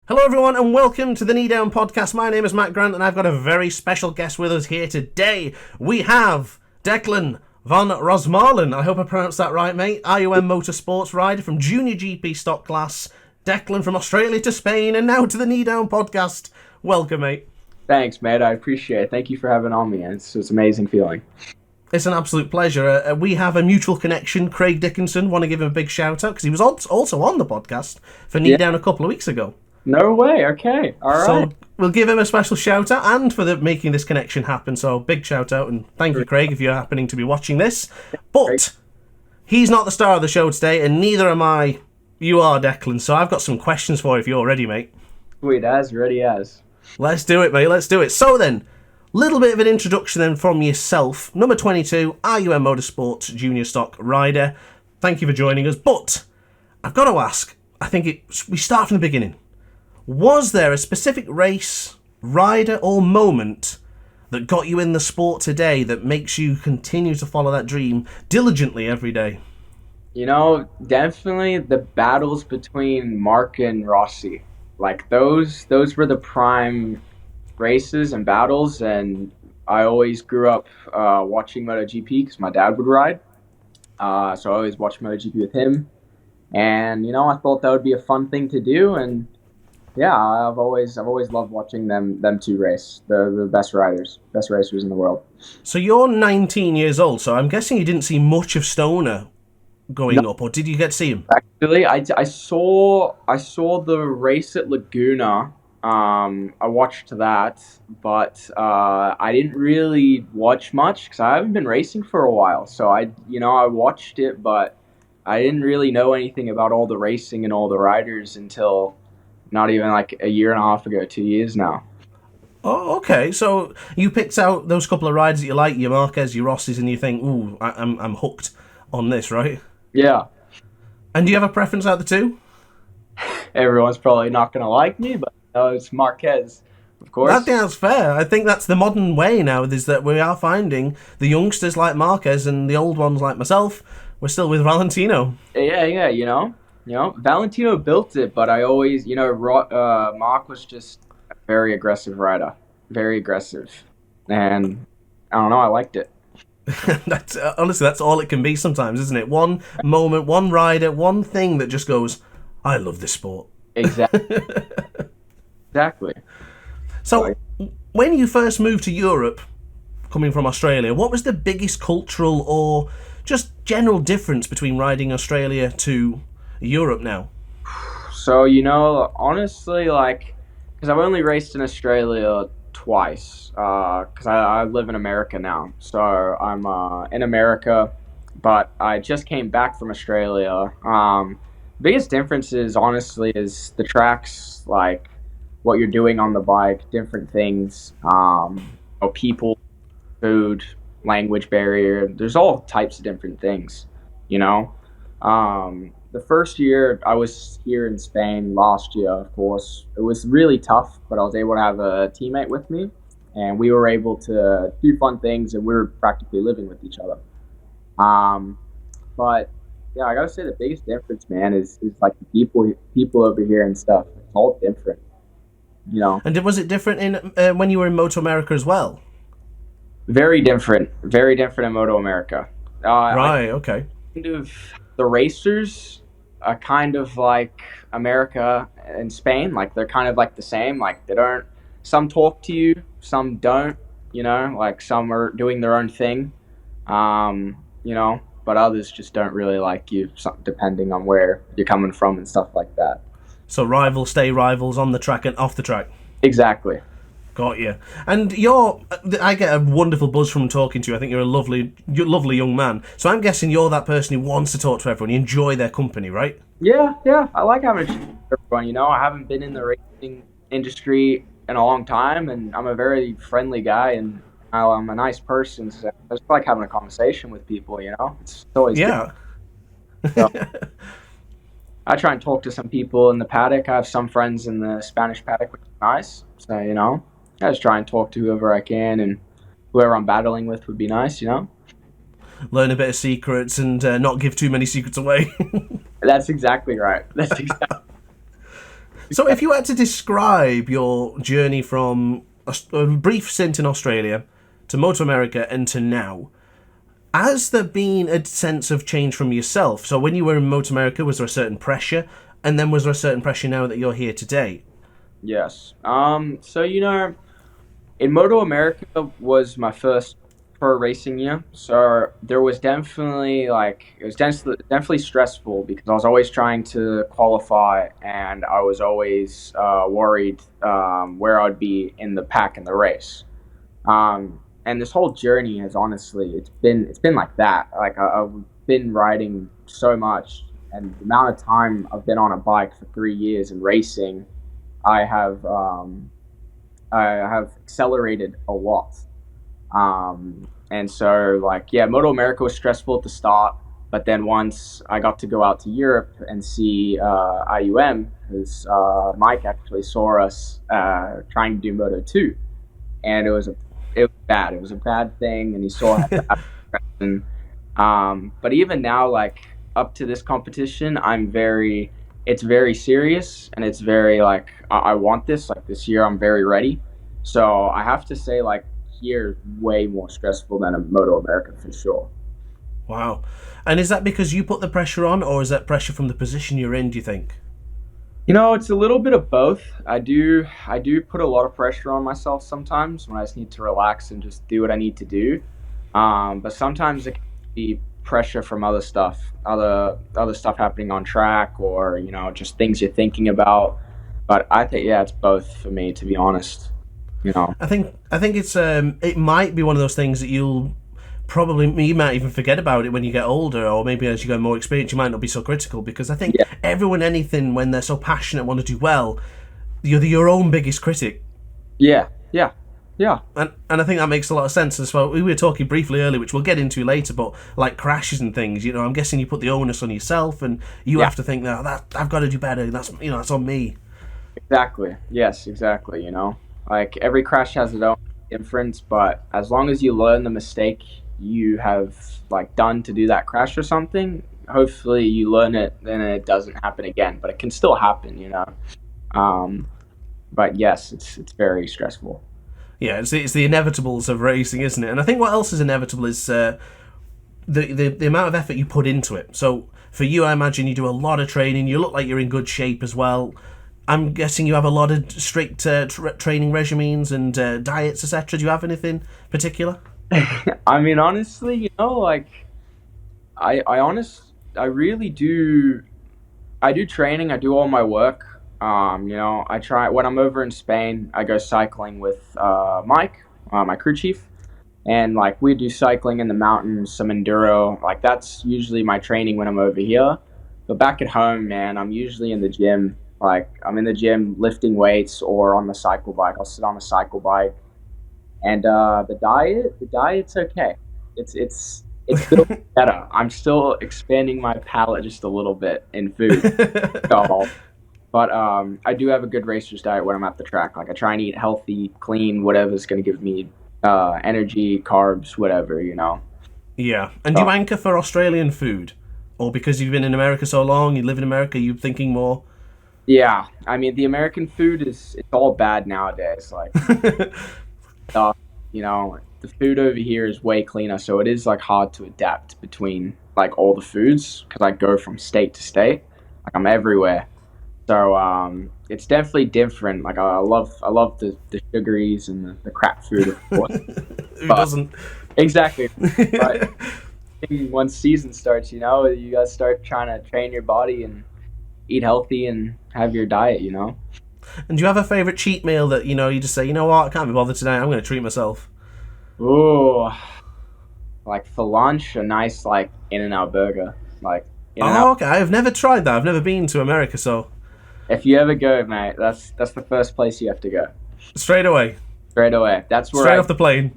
Hello everyone and welcome to the KneeDown podcast. My name is Matt Grant and I've got a very special guest with us here today. We have Declan Van Rosmalen. I hope I pronounced that right, mate. IOM Motorsports rider from JuniorGP stock class. Declan from Australia to Spain and now to the KneeDown podcast. Welcome, mate. Thanks, mate. I appreciate it. Thank you for having on me. It's an amazing feeling. It's an absolute pleasure. We have a mutual connection, Craig Dickinson. Want to give him a big shout out because he was also on the podcast for KneeDown a couple of weeks ago. No way. Okay. All right. So we'll give him a special shout out and for making this connection happen. So big shout out and thank you, Craig, if you're happening to be watching this. But he's not the star of the show today, and neither am I. You are, Declan. So I've got some questions for you if you're ready, mate. Sweet as, ready as. Let's do it, mate. Let's do it. So then, little bit of an introduction then from yourself. Number 22, IOM Motorsports Junior Stock Rider. Thank you for joining us. But I've got to ask. We start from the beginning. Was there a specific race, rider, or moment that got you in the sport today that makes you continue to follow that dream diligently every day? You know, definitely the battles between Mark and Rossi. Like those were the prime races and battles, and I always grew up watching MotoGP because my dad would ride. So I always watched MotoGP with him, and I thought that would be a fun thing to do, and yeah, I've always loved watching them two race. They're the best racers in the world. So you're 19 years old, so I'm guessing you didn't see much of Stoner going up, or did you get to see him? Actually, I saw the race at Laguna. I watched that, but I didn't really watch much because I haven't been racing for a while. So I watched it, but I didn't really know anything about all the racing and all the riders until not even like a year and a half ago, 2 years now. Oh, okay. So you picked out those couple of riders that you like, your Marquez, your Rossis, and you think, ooh, I'm hooked on this, right? Yeah. And do you have a preference out of the two? Everyone's probably not going to like me, but it's Marquez, of course. I think that's fair. I think that's the modern way now, is that we are finding the youngsters like Marquez and the old ones like myself, we're still with Valentino. Yeah, Valentino built it, but I always, Mark was just a very aggressive rider. Very aggressive. And I don't know, I liked it. Honestly, that's all it can be sometimes, isn't it? One moment, one rider, one thing that just goes, I love this sport. Exactly. Exactly. So, when you first moved to Europe, coming from Australia, what was the biggest cultural or just general difference between riding Australia to Europe now? So, honestly, because I've only raced in Australia twice, because I live in America now. So I'm in America, but I just came back from Australia. Biggest differences, honestly, is the tracks, like what you're doing on the bike, different things, people, food, language barrier. There's all types of different things, The first year I was here in Spain last year, of course, it was really tough, but I was able to have a teammate with me, and we were able to do fun things, and we were practically living with each other. But yeah, I gotta say the biggest difference, man, is like the people over here and stuff. It's all different, And was it different in when you were in Moto America as well? Very different in Moto America. Okay. Kind of the racers are kind of like America and Spain. Like they're kind of like the same. Like some talk to you, some don't. Like some are doing their own thing. But others just don't really like you, depending on where you're coming from and stuff like that. So rivals stay rivals on the track and off the track. Exactly. Got you. And I get a wonderful buzz from talking to you. I think you're a lovely young man. So I'm guessing you're that person who wants to talk to everyone. You enjoy their company, right? Yeah. I like having a chat with everyone. I haven't been in the racing industry in a long time, and I'm a very friendly guy, and I'm a nice person. So I just like having a conversation with people. It's always good. So, I try and talk to some people in the paddock. I have some friends in the Spanish paddock, which is nice. So I just try and talk to whoever I can, and whoever I'm battling with would be nice, Learn a bit of secrets and not give too many secrets away. That's exactly right. So if you had to describe your journey from a brief stint in Australia to Moto America and to now, has there been a sense of change from yourself? So when you were in Moto America, was there a certain pressure? And then was there a certain pressure now that you're here today? Yes. So in Moto America was my first pro racing year, so there was definitely definitely stressful because I was always trying to qualify, and I was always worried where I'd be in the pack in the race. And this whole journey has honestly, it's been like that. Like I've been riding so much, and the amount of time I've been on a bike for 3 years and racing, I have I have accelerated a lot. And so, like, yeah, Moto America was stressful at the start, but then once I got to go out to Europe and see IUM, because Mike actually saw us trying to do Moto 2, and it was bad. It was a bad thing, and he saw it. But even now, like, up to this competition, it's very serious, and it's very, like, I want this. Like, this year, I'm very ready. So I have to say, like, here is way more stressful than a Moto America for sure. Wow. And is that because you put the pressure on, or is that pressure from the position you're in, do you think? It's a little bit of both. I do put a lot of pressure on myself sometimes when I just need to relax and just do what I need to do. But sometimes it can be pressure from other stuff happening on track, or just things you're thinking about. But I think, yeah, it's both for me, to be honest. I think it's it might be one of those things that you might even forget about it when you get older, or maybe as you get more experience, you might not be so critical, because I think Yeah, everyone, anything, when they're so passionate, want to do well, you're your own biggest critic. yeah, yeah, yeah, And I think that makes a lot of sense as well. We were talking briefly earlier, which we'll get into later, but like crashes and things, I'm guessing you put the onus on yourself, and you yeah. have to think that I've got to do better. That's on me. Exactly. Yes, exactly. Like every crash has its own difference, but as long as you learn the mistake you have like done to do that crash or something, hopefully you learn it and it doesn't happen again. But it can still happen. Um, but yes, it's very stressful. Yeah, it's the inevitables of racing, isn't it? And I think what else is inevitable is the amount of effort you put into it. So for you, I imagine you do a lot of training. You look like you're in good shape as well. I'm guessing you have a lot of strict training regimens and diets, etc. Do you have anything particular? I mean, honestly, like I really do. I do training. I do all my work. I try when I'm over in Spain. I go cycling with Mike, my crew chief, and like we do cycling in the mountains, some enduro. Like that's usually my training when I'm over here. But back at home, man, I'm usually in the gym. Like I'm in the gym lifting weights or on the cycle bike. I'll sit on a cycle bike. And the diet's okay. It's still better. I'm still expanding my palate just a little bit in food. So, but I do have a good racer's diet when I'm at the track. Like I try and eat healthy, clean, whatever's going to give me energy, carbs, whatever. Yeah. And do you So anchor for Australian food? Or because you've been in America so long, you live in America, you're thinking more? yeah, I mean the American food it's all bad nowadays. Like stuff, the food over here is way cleaner, so it is like hard to adapt between like all the foods because I go from state to state. Like I'm everywhere. So it's definitely different. Like I love the sugaries and the crap food, of course. Who But doesn't? exactly. But once season starts, you guys start trying to train your body and eat healthy and have your diet. And do you have a favourite cheat meal that, you just say, you know what, I can't be bothered today, I'm going to treat myself? Ooh, like for lunch, a nice like In-N-Out burger. Like In-N-Out. Oh, okay, I've never tried that. I've never been to America, so If you ever go, mate, that's the first place you have to go. straight away, Straight away. That's where straight I off the plane.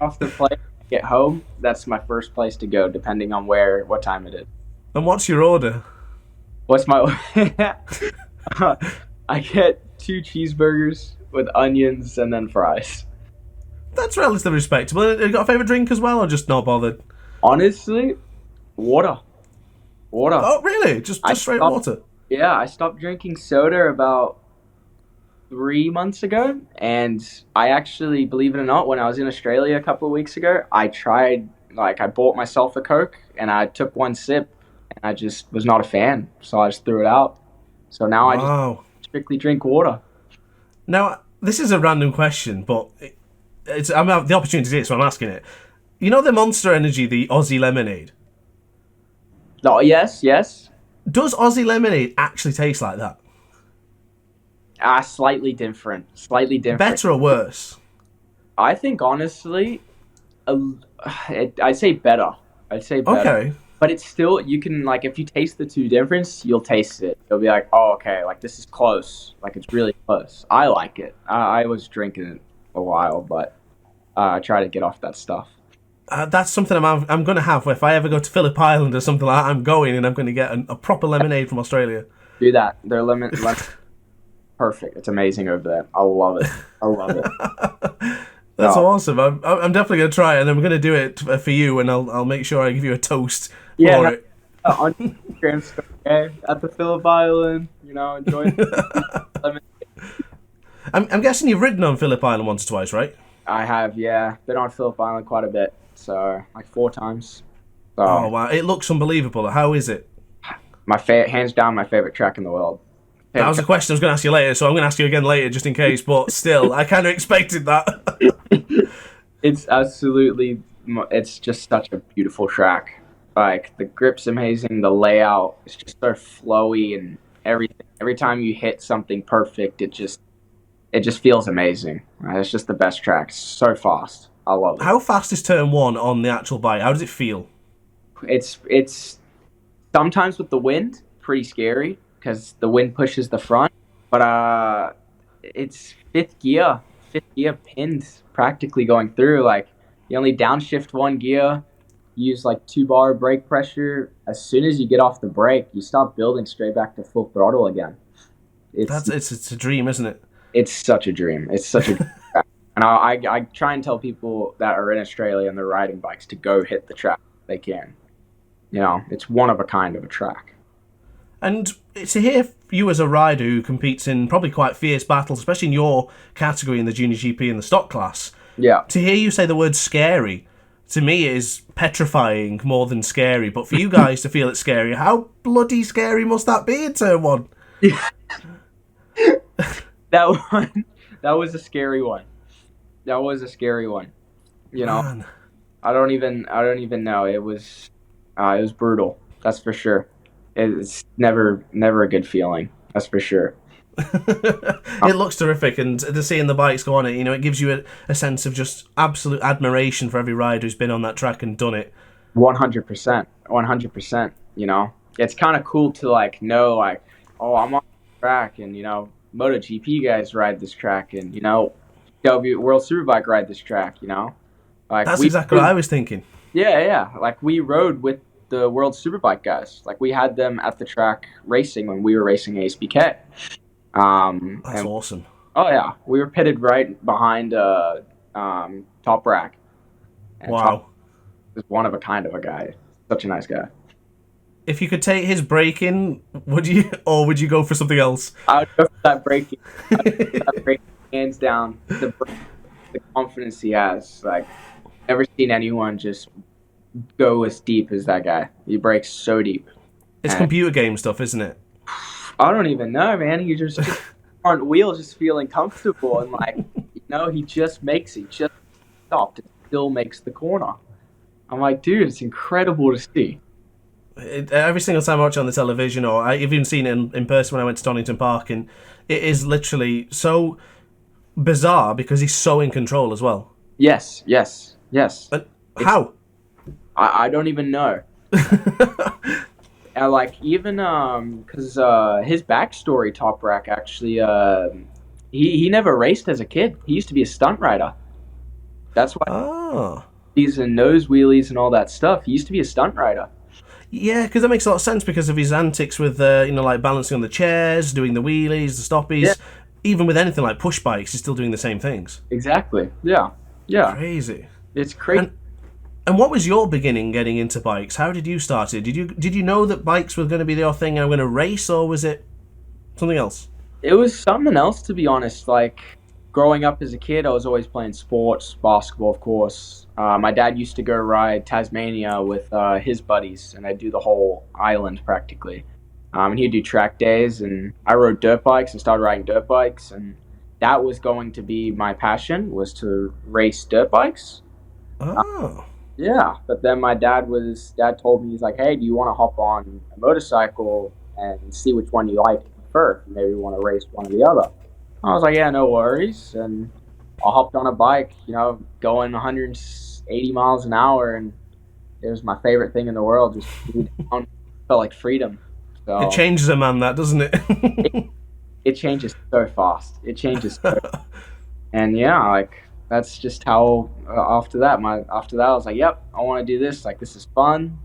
off the plane, get home. That's my first place to go, depending on what time it is. And what's your order? What's my? I get 2 cheeseburgers with onions and then fries. That's relatively respectable. Have you got a favourite drink as well, or just not bothered? Honestly, water. Water. Oh, really? Just I straight stop. water? Yeah, I stopped drinking soda about 3 months ago, and I actually, believe it or not, when I was in Australia a couple of weeks ago, I tried, like, I bought myself a Coke, and I took one sip, and I just was not a fan, so I just threw it out. So now I just Wow. strictly drink water. Now, this is a random question, but the opportunity is here, so I'm asking it. You know the Monster Energy, the Aussie lemonade? Oh, yes, yes. Does Aussie lemonade actually taste like that? Slightly different, slightly different. Better or worse? I think honestly, a, I'd say better. I'd say better. Okay. But it's still, you can, like, if you taste the two difference, you'll taste it. You'll be like, oh, okay, like this is close. Like it's really close. I like it. I was drinking it a while, but I try to get off that stuff. That's something I'm going to have. If I ever go to Phillip Island or something like that, I'm going and I'm going to get a proper lemonade from Australia. Do that. Their lemon perfect. It's amazing over there. I love it. I love it. That's No. awesome. I'm definitely going to try it, and I'm going to do it for you, and I'll make sure I give you a toast Yeah, for no, it. on Instagram story, okay? At the Phillip Island, enjoy lemon. I'm guessing you've ridden on Phillip Island once or twice, right? I have, yeah. Been on Phillip Island quite a bit. So, like 4 times. Oh So, wow, it looks unbelievable. How is it? hands down, my favorite track in the world. That was a question I was going to ask you later, so I'm going to ask you again later just in case. But still, I kind of expected that. It's absolutely, it's just such a beautiful track. Like the grip's amazing, the layout is just so flowy and everything. Every time you hit something perfect, it just feels amazing. It's just the best track. It's so fast. I love it. How fast is turn one on the actual bike? How does it feel? It's sometimes with the wind pretty scary because the wind pushes the front, but it's fifth gear pinned practically going through. Like you only downshift one gear, use like 2 bar brake pressure. As soon as you get off the brake, you start building straight back to full throttle again. It's It's a dream, isn't it? it's such a dream. It's such a dream. And I try and tell people that are in Australia and they're riding bikes to go hit the track if they can. It's one of a kind of a track. And to hear you as a rider who competes in probably quite fierce battles, especially in your category in the Junior GP and the stock class, Yeah. to hear you say the word scary, to me is petrifying more than scary. But for you guys to feel it's scary, how bloody scary must that be in turn one? That one, that was a scary one. That was a scary one. Man. I don't even know. It was brutal. That's for sure. It's never a good feeling. That's for sure. It looks terrific, and to seeing the bikes go on it, it gives you a sense of just absolute admiration for every rider who's been on that track and done it. 100%. 100%. It's kind of cool to like know like, oh, I'm on the track, and MotoGP guys ride this track, and W World Superbike ride this track. Like That's we exactly what I was thinking. Yeah. Like we rode with the World Superbike guys. Like we had them at the track racing when we were racing ASBK. That's And awesome. oh yeah, we were pitted right behind Top Rack. And Top Wow. is one of a kind of a guy. Such a nice guy. If you could take his braking, would you, or would you go for something else? I would go for that braking. I would go for that braking hands down. The confidence he has. Like never seen anyone just go as deep as that guy. He breaks so deep. It's And computer game stuff, isn't it? I don't even know, man. He just front wheel, just feeling comfortable, and like he just stopped and still makes the corner. I'm like, dude, it's incredible to see. Every single time I watch it on the television, or I've even seen it in person when I went to Donington Park, and it is literally so bizarre because he's so in control as well. Yes. And how? I don't even know. And like even because his backstory, Top Rack actually, he never raced as a kid. He used to be a stunt rider. That's why Oh. he's in nose wheelies and all that stuff. He used to be a stunt rider. Yeah, because that makes a lot of sense because of his antics with, like balancing on the chairs, doing the wheelies, the stoppies. Yeah. Even with anything like push bikes, he's still doing the same things. Exactly. Yeah. Crazy. It's crazy. And And what was your beginning getting into bikes? How did you start it? Did you know that bikes were going to be your thing and I'm going to race, or was it something else? It was something else, to be honest. Like growing up as a kid, I was always playing sports, basketball, of course. My dad used to go ride Tasmania with his buddies, and I'd do the whole island practically. And he'd do track days, and I rode dirt bikes and started riding dirt bikes, and that was going to be my passion, was to race dirt bikes. Oh. Yeah, but then my dad told me, he's like, hey, do you want to hop on a motorcycle and see which one you like first? Maybe you want to race one or the other. I was like, yeah, no worries. And I hopped on a bike, going 180 miles an hour, and it was my favorite thing in the world. Just down, felt like freedom. It So changes a man, that, doesn't it, it? it changes so fast. It changes so And yeah, like that's just how after that I was like, yep, I want to do this. Like this is fun,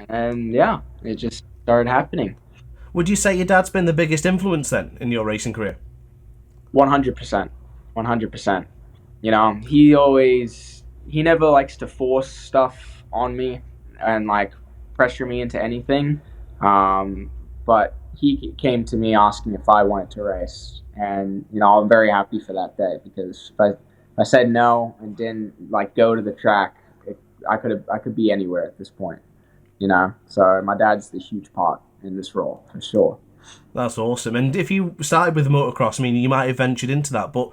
and yeah, it just started happening. Would you say your dad's been the biggest influence then in your racing career? 100%, 100%. He never likes to force stuff on me and like pressure me into anything. But he came to me asking if I wanted to race, and I'm very happy for that day, because if I said no and didn't like go to the track, I could be anywhere at this point. So my dad's the huge part in this role for sure. That's awesome. And if you started with motocross, I mean, you might have ventured into that, but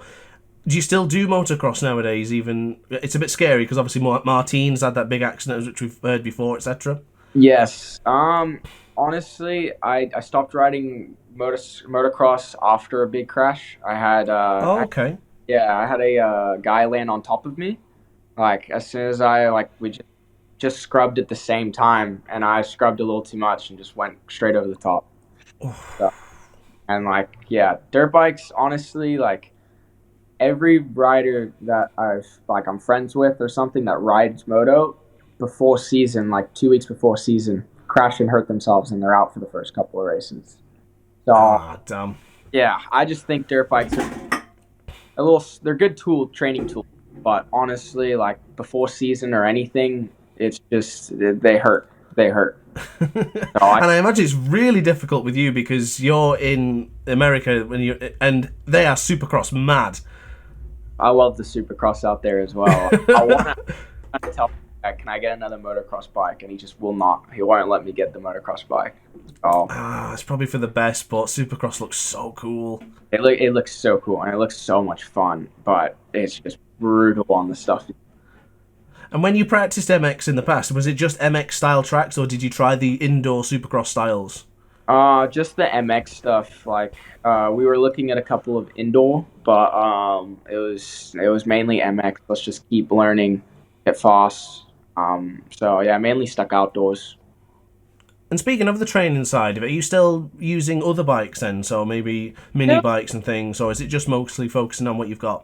do you still do motocross nowadays? Even it's a bit scary because obviously Martine's had that big accident, which we've heard before, etc. Yes. Honestly, I stopped riding motocross after a big crash. Oh, okay. Yeah, I had a guy land on top of me. Like as soon as we just scrubbed at the same time, and I scrubbed a little too much and just went straight over the top. So, and like yeah, dirt bikes. Honestly, like every rider that I'm friends with or something that rides moto before season, like 2 weeks before season, crash and hurt themselves, and they're out for the first couple of races. So Damn. yeah, I just think dirt bikes are they're good training tools, but honestly, like before season or anything, it's just they hurt. They hurt. So And I imagine it's really difficult with you because you're in America and they are supercross mad. I love the supercross out there as well. I want to tell him, can I get another motocross bike? And he just will not. He won't let me get the motocross bike. Oh, It's probably for the best, but supercross looks so cool. it looks so cool, and it looks so much fun, but it's just brutal on the stuff. And when you practiced MX in the past, was it just MX style tracks, or did you try the indoor supercross styles? Just the MX stuff. Like, we were looking at a couple of indoor, but it was mainly MX. Let's just keep learning, get fast. So yeah, mainly stuck outdoors. And speaking of the training side of it, are you still using other bikes then? So maybe mini Yeah. bikes and things, or is it just mostly focusing on what you've got?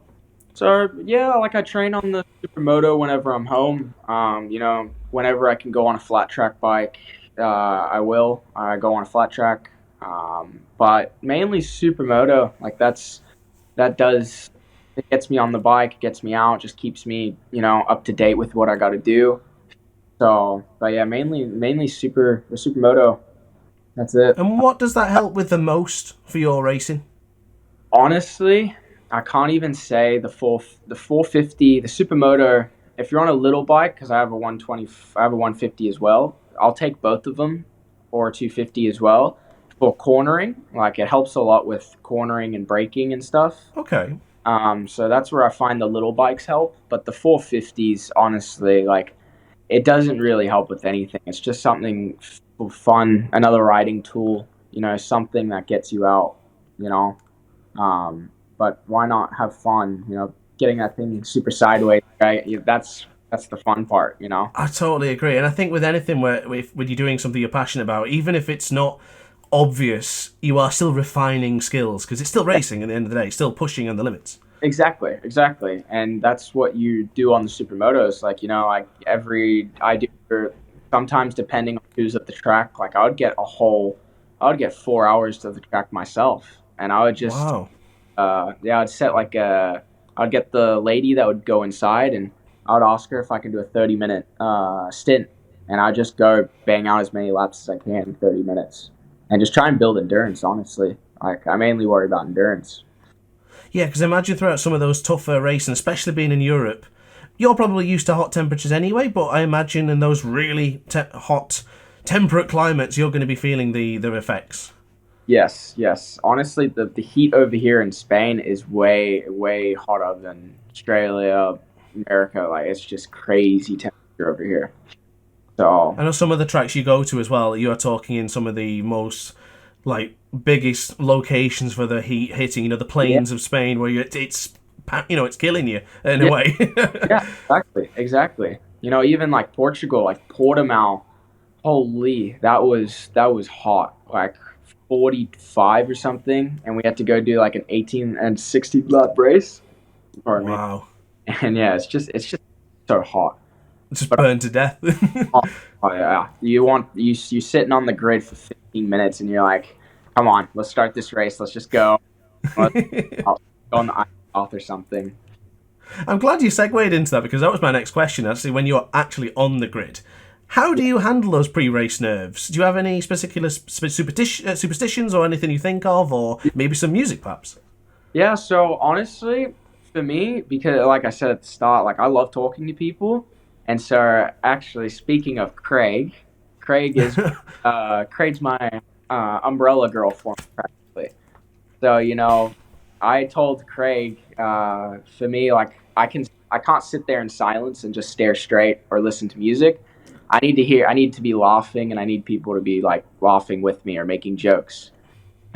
So yeah, like I train on the Supermoto whenever I'm home. Whenever I can go on a flat track bike, I will. I go on a flat track. But mainly Supermoto. Like that does it gets me on the bike, it gets me out, just keeps me, up to date with what I got to do. So, but yeah, mainly the Supermoto. That's it. And what does that help with the most for your racing? Honestly, I can't even say the 450, the Supermoto. If you're on a little bike, because I have a 120, I have a 150 as well. I'll take both of them, or a 250 as well for cornering. Like it helps a lot with cornering and braking and stuff. Okay. So that's where I find the little bikes help. But the 450s, honestly, like it doesn't really help with anything. It's just something for fun, another riding tool. Something that gets you out. You know. But why not have fun? Getting that thing super sideways, right? That's the fun part. I totally agree. And I think with anything where when you're doing something you're passionate about, even if it's not obvious, you are still refining skills because it's still racing at the end of the day, still pushing on the limits. Exactly. And that's what you do on the supermotos. Like, sometimes depending on who's at the track, like I would get 4 hours to the track myself. And I would just, Wow. I'd set I'd get the lady that would go inside, and I would ask her if I can do a 30-minute stint, and I'd just go bang out as many laps as I can in 30 minutes, and just try and build endurance. Honestly, like I mainly worry about endurance. Yeah, because imagine throughout some of those tougher races, especially being in Europe, you're probably used to hot temperatures anyway, but I imagine in those really hot, temperate climates, you're going to be feeling the effects. Yes, yes. Honestly, the heat over here in Spain is way hotter than Australia, America. Like it's just crazy temperature over here. So I know some of the tracks you go to as well, you're talking in some of the most like biggest locations for the heat hitting, the yeah, plains of Spain where it's it's killing you in a yeah, way. yeah. Exactly. Even like Portugal, like Portimao. Holy, that was hot. Like 45 or something, and we had to go do like an 18 and 60 lap race. Pardon me. Wow. And yeah, it's just so hot. Just But burned to death. oh, oh yeah, you sitting on the grid for 15 minutes, and you're like, come on, let's start this race. Let's just go. Let's go on the ice path or something. I'm glad you segued into that because that was my next question. Actually, when you're actually on the grid, how do you handle those pre-race nerves? Do you have any particular superstitions or anything you think of, or maybe some music, perhaps? Yeah, so honestly, for me, because like I said at the start, like I love talking to people, and so actually, speaking of Craig, Craig's my umbrella girl for me practically. So I told Craig, for me, like I can't sit there in silence and just stare straight or listen to music. I need to be laughing, and I need people to be like laughing with me or making jokes.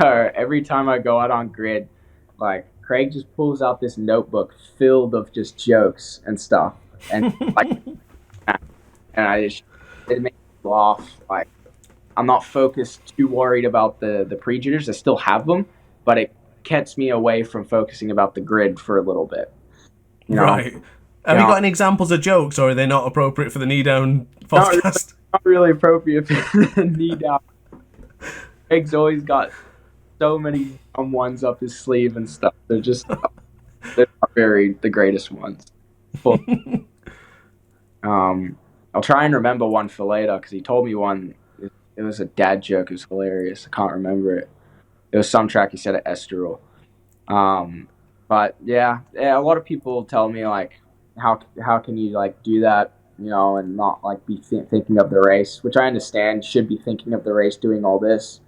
Every time I go out on grid, like Craig just pulls out this notebook filled of just jokes and stuff, and like, and it makes me laugh. Like I'm not focused, too worried about the pre-jitters. I still have them, but it gets me away from focusing about the grid for a little bit. You know, Right. you Have you know, got any examples of jokes, or are they not appropriate for the KneeDown not really, podcast? not really appropriate for the knee down. Craig's always got so many ones up his sleeve and stuff. They're not very the greatest ones. But, I'll try and remember one for later because he told me one. It was a dad joke. It was hilarious. I can't remember it. It was some track he said at Estoril. Um, but yeah, a lot of people tell me like, how can you like do that, and not like be thinking of the race, which I understand. Should be thinking of the race, doing all this.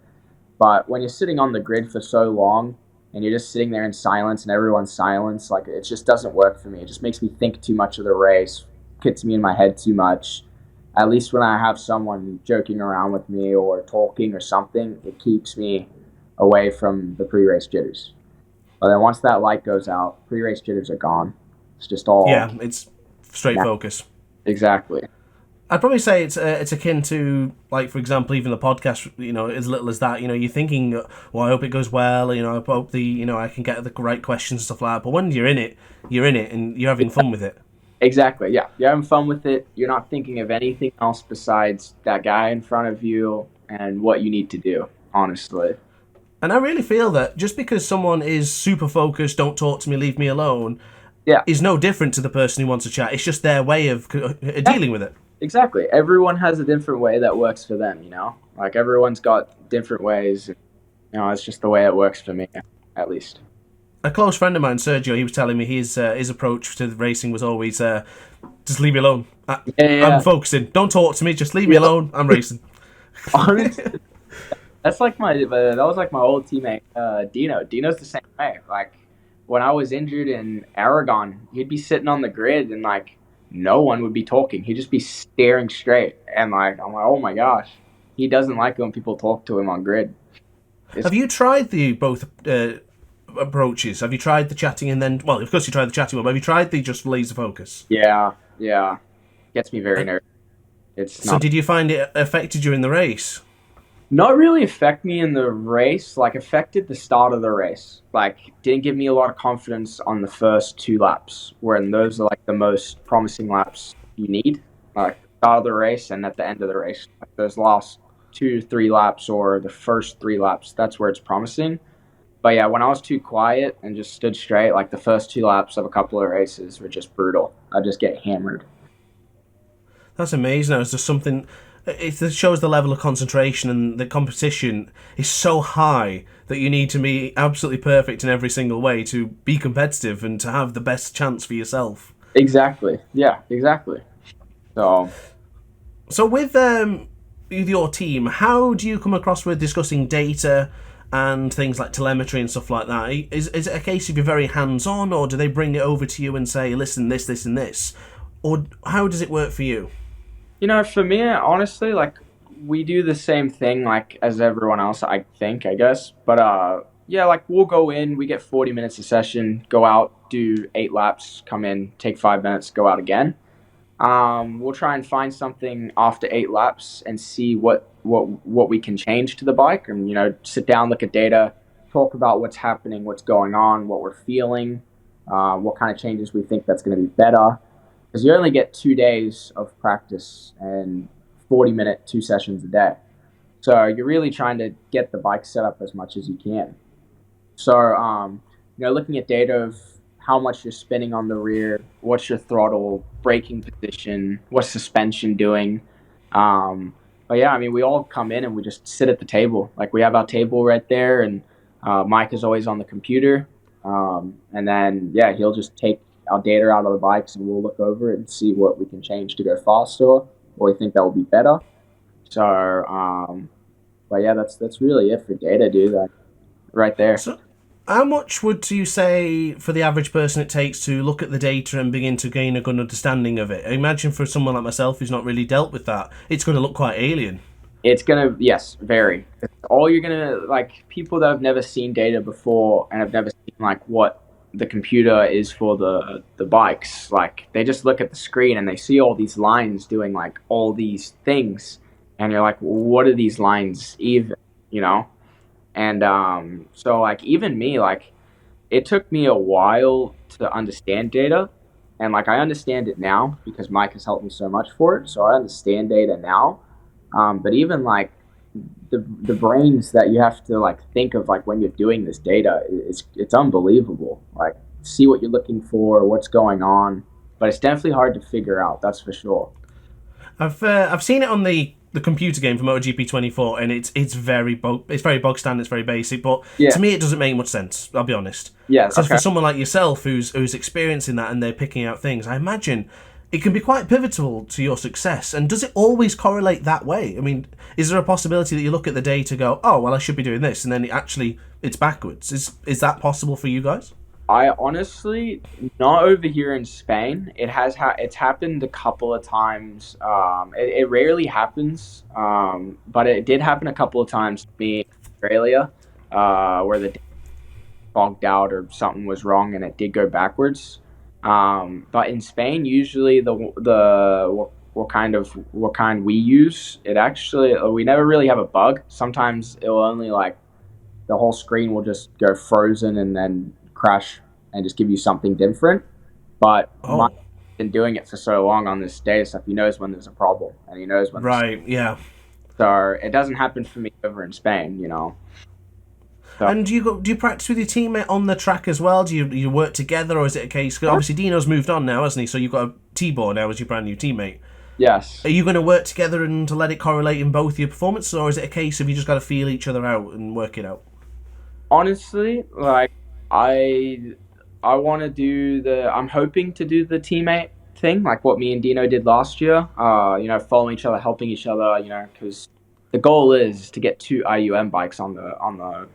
But when you're sitting on the grid for so long and you're just sitting there in silence and everyone's silence, like it just doesn't work for me. It just makes me think too much of the race, gets me in my head too much. At least when I have someone joking around with me or talking or something, it keeps me away from the pre-race jitters. But then once that light goes out, pre-race jitters are gone. It's just all Yeah, it's straight focus. exactly. I'd probably say it's akin to, like, for example, even the podcast, as little as that, you're thinking, well, I hope it goes well, I hope I can get the right questions and stuff like that. But when you're in it, and you're having fun with it. Exactly. Yeah, you're having fun with it. You're not thinking of anything else besides that guy in front of you and what you need to do. Honestly. And I really feel that just because someone is super focused, don't talk to me, leave me alone, Yeah. is no different to the person who wants to chat. It's just their way of dealing with it. Exactly. Everyone has a different way that works for them. Like everyone's got different ways. It's just the way it works for me, at least. A close friend of mine, Sergio, he was telling me his approach to racing was always just leave me alone. Yeah. I'm focusing. Don't talk to me. Just leave me alone. I'm racing. Honestly, that was like my old teammate, Dino. Dino's the same way. Like when I was injured in Aragon, he'd be sitting on the grid and like no one would be talking. He'd just be staring straight, and like I'm like, oh my gosh, he doesn't like when people talk to him on grid. Have you tried the both approaches? Have you tried the chatting and then? Well, of course you tried the chatting one. But have you tried the just laser focus? Yeah, gets me very nervous. So did you find it affected you in the race? Not really affect me in the race, like affected the start of the race. Like didn't give me a lot of confidence on the first 2 laps, when those are like the most promising laps you need. Like start of the race and at the end of the race. Like those last 2 3 laps or the first 3 laps, that's where it's promising. But yeah, when I was too quiet and just stood straight, like the first 2 laps of a couple of races were just brutal. I just get hammered. That's amazing. It's just something. It shows the level of concentration, and the competition is so high that you need to be absolutely perfect in every single way to be competitive and to have the best chance for yourself. Exactly. Yeah, exactly. So So with your team, how do you come across with discussing data and things like telemetry and stuff like that? Is it a case of you're very hands-on, or do they bring it over to you and say, listen, this, and this? Or how does it work for you? for me, honestly, like we do the same thing like as everyone else, I think, I guess. But yeah, like we'll go in, we get 40 minutes a session, go out, do 8 laps, come in, take 5 minutes, go out again. We'll try and find something after 8 laps and see what we can change to the bike, and sit down, look at data, talk about what's happening, what's going on, what we're feeling, what kind of changes we think that's going to be better. Because you only get 2 days of practice and 40-minute 2 sessions a day, so you're really trying to get the bike set up as much as you can. So, looking at data of how much you're spinning on the rear, what's your throttle, braking position, what's suspension doing. But yeah, I mean, we all come in and we just sit at the table. Like we have our table right there, and Mike is always on the computer. And then, yeah, he'll just take our data out of the bikes and we'll look over it and see what we can change to go faster or we think that will be better. So, but yeah, that's really it for data, dude. Right there. So, how much would you say for the average person it takes to look at the data and begin to gain a good understanding of it? I imagine for someone like myself who's not really dealt with that, it's going to look quite alien. It's gonna, yes, vary. All you're gonna, like, people that have never seen data before and have never seen like what the computer is for the bikes, like they just look at the screen and they see all these lines doing like all these things, and you're like, what are these lines even? You know? And so like even me, like it took me a while to understand data, and like I understand it now because Mike has helped me so much for it. So I understand data now. But even like the brains that you have to like think of like when you're doing this data, it's unbelievable. Like see what you're looking for, what's going on, but it's definitely hard to figure out. That's for sure. I've seen it on the computer game for MotoGP 24, and it's very bog standard, it's very basic, but Yeah. to me it doesn't make much sense. I'll be honest. Yeah. So Okay. for someone like yourself who's experiencing that and they're picking out things, I imagine it can be quite pivotal to your success. And does it always correlate that way? I mean, is there a possibility that you look at the data, go, oh well, I should be doing this, and then it's backwards? Is that possible for you guys? I honestly, not over here in Spain. It's happened a couple of times. It rarely happens, but it did happen a couple of times to me in Australia, where the data bogged out or something was wrong and it did go backwards. But in Spain, usually what kind we use, it actually we never really have a bug. Sometimes it'll only like the whole screen will just go frozen and then crash and just give you something different. But Mike's Oh, been doing it for so long on this data stuff, he knows when there's a problem and he knows when right, yeah. so it doesn't happen for me over in Spain. So And do you practice with your teammate on the track as well? Do you work together, or is it a case? Cause obviously, Dino's moved on now, hasn't he? So you've got a Tibor now as your brand new teammate. yes. Are you going to work together and to let it correlate in both your performances, or is it a case of you just got to feel each other out and work it out? Honestly, like I want to do I'm hoping to do the teammate thing, like what me and Dino did last year. Following each other, helping each other. Because the goal is to get 2 IUM bikes on the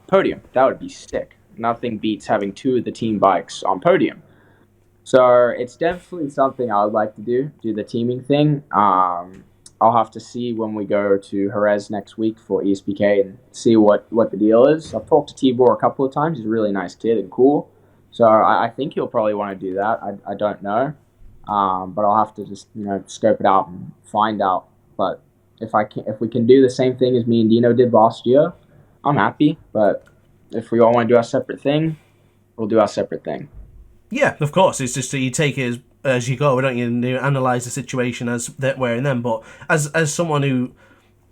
podium. That would be sick. Nothing beats having 2 of the team bikes on podium. So it's definitely something I would like to do the teaming thing. I'll have to see when we go to Jerez next week for ESPK and see what the deal is. I've talked to Tibor a couple of times. He's a really nice kid and cool. So I think he'll probably want to do that. I don't know. But I'll have to just, scope it out and find out. But if we can do the same thing as me and Dino did last year, I'm happy. But if we all want to do our separate thing, we'll do our separate thing. Yeah, of course. It's just that you take it as you go, don't you? And you analyse the situation as that we're in them. But as someone who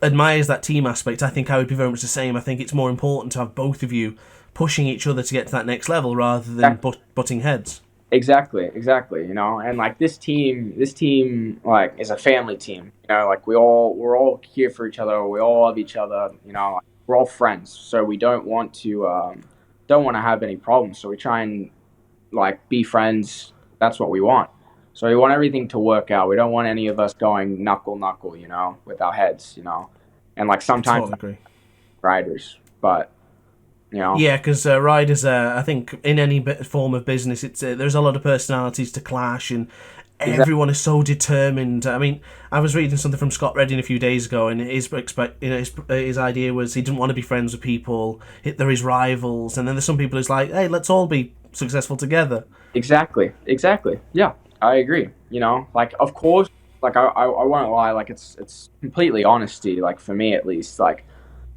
admires that team aspect, I think I would be very much the same. I think it's more important to have both of you pushing each other to get to that next level rather than butting heads. Exactly, you know, and like this team like is a family team, you know, like we're all here for each other, we all love each other, you know, like, we're all friends, so we don't want to have any problems, so we try and like be friends. That's what we want. So we want everything to work out. We don't want any of us going knuckle, you know, with our heads, you know, and like I sometimes totally agree. riders, but you know, Yeah, because riders, I think, in any form of business, it's there's a lot of personalities to clash, and exactly, everyone is so determined. I mean, I was reading something from Scott Redding a few days ago, and his idea was he didn't want to be friends with people. They're his rivals, and then there's some people who's like, hey, let's all be successful together. exactly. Yeah, I agree. You know, like of course, like I won't lie, like it's completely honesty. Like for me at least, like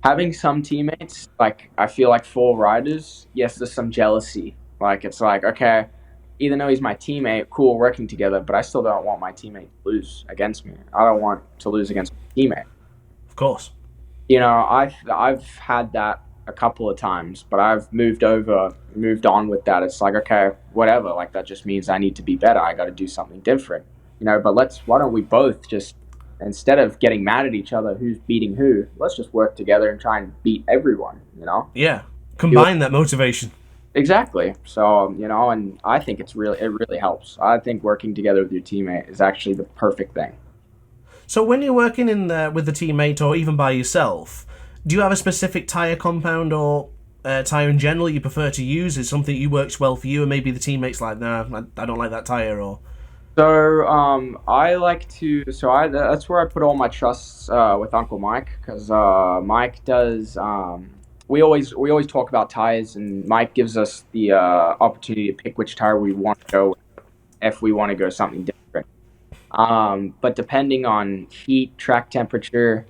having some teammates, like I feel like for riders, yes, there's some jealousy. Like it's like, okay, even though he's my teammate, cool working together, but I still don't want my teammate to lose against me. I don't want to lose against my teammate. Of course. You know, I've had that a couple of times, but I've moved on with that. It's like, okay, whatever. Like that just means I need to be better. I got to do something different. You know, but why don't we both just, instead of getting mad at each other who's beating who, let's just work together and try and beat everyone, you know? Yeah, combine that motivation. Exactly. So, you know, and I think it really helps. I think working together with your teammate is actually the perfect thing. So when you're working in with a teammate or even by yourself, do you have a specific tyre compound or tyre in general you prefer to use? Is something that works well for you, and maybe the teammate's like, nah, I don't like that tyre, or... So I like to. That's where I put all my trusts with Uncle Mike, because Mike does. We always talk about tires, and Mike gives us the opportunity to pick which tire we want to go with if we want to go something different. But depending on heat, track temperature,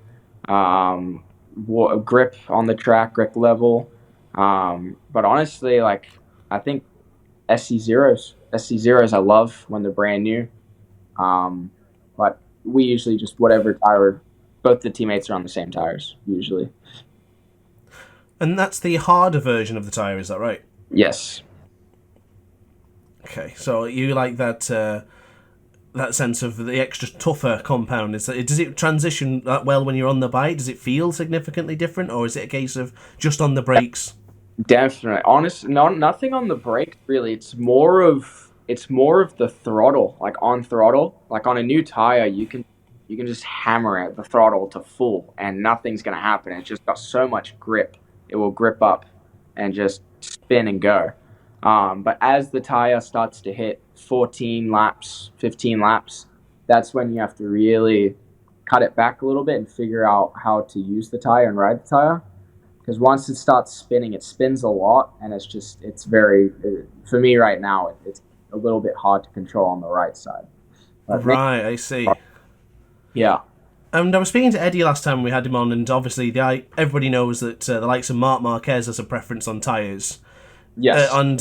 grip on the track, grip level. But honestly, like I think SC zeros I love when they're brand new. Um, but we usually just whatever tire, both the teammates are on the same tires usually. And that's the harder version of the tyre, is that right? Yes, Okay, so you like that sense of the extra tougher compound. Does it transition that well when you're on the bike? Does it feel significantly different, or is it a case of just on the brakes? definitely. Honest, no, nothing on the brakes really. It's more of the throttle, like on throttle, like on a new tire, you can just hammer it the throttle to full, and nothing's gonna happen. It's just got so much grip. It will grip up and just spin and go. But as the tire starts to hit 14 laps, 15 laps, that's when you have to really cut it back a little bit and figure out how to use the tire and ride the tire. Because once it starts spinning, it spins a lot, and it's very, for me right now, it's a little bit hard to control on the right side. But Right, I see. yeah, And I was speaking to Eddie last time we had him on, and obviously everybody knows that the likes of Marc Marquez has a preference on tyres. yes, On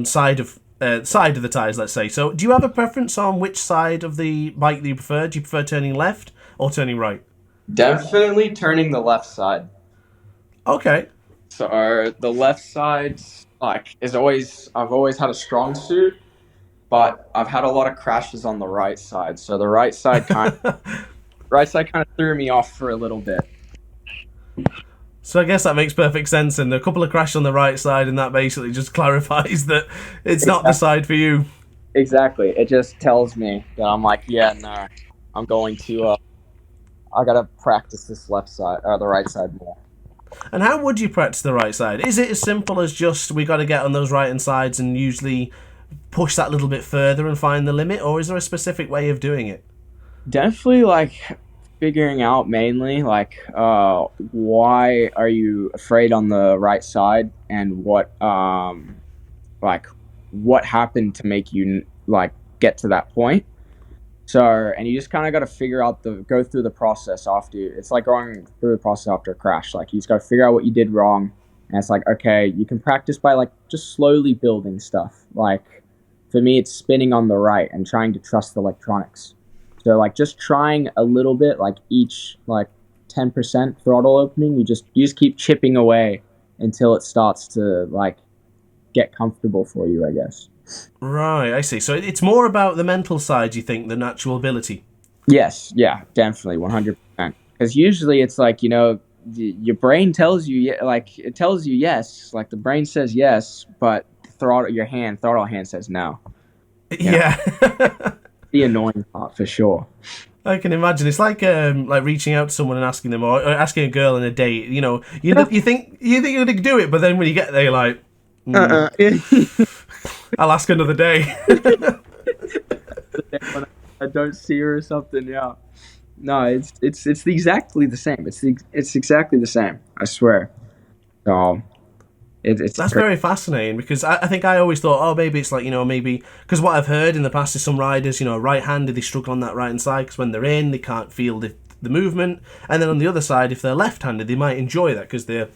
side of the tyres, let's say. So, do you have a preference on which side of the bike that you prefer? Do you prefer turning left or turning right? definitely turning the left side. Okay. So the left side, like, I've always had a strong suit, but I've had a lot of crashes on the right side. So the right side kind of threw me off for a little bit. So I guess that makes perfect sense, and a couple of crashes on the right side, and that basically just clarifies that it's not the side for you. Exactly. It just tells me that I'm like, yeah, no, I'm going to. I gotta practice this left side or the right side more. And how would you practice the right side? Is it as simple as just we got to get on those right hand sides and usually push that little bit further and find the limit, or is there a specific way of doing it? Definitely like figuring out mainly like why are you afraid on the right side, and like what happened to make you like get to that point. So, and you just kind of got to go through the process after it's like going through the process after a crash. Like you just got to figure out what you did wrong, and it's like, okay, you can practice by like just slowly building stuff. Like for me, it's spinning on the right and trying to trust the electronics. So like just trying a little bit, like each like 10% throttle opening, you just keep chipping away until it starts to like get comfortable for you, I guess. Right, I see. So it's more about the mental side, you think, than actual ability? Yes, yeah, definitely, 100%. Because usually it's like, your brain tells you, like, it tells you yes, like the brain says yes, but throttle hand says no. You know, Yeah. the annoying part for sure. I can imagine. It's like reaching out to someone and asking them, or asking a girl on a date. You think you're gonna do it, but then when you get there, you're like, Uh-uh. I'll ask another day. When I don't see her or something, yeah. No, it's exactly the same. It's exactly the same. I swear. So it's That's very fascinating because I think I always thought, oh, maybe it's like, maybe because what I've heard in the past is some riders, right-handed, they struggle on that right hand side because when they're in, they can't feel the movement, and then on the other side, if they're left-handed, they might enjoy that because their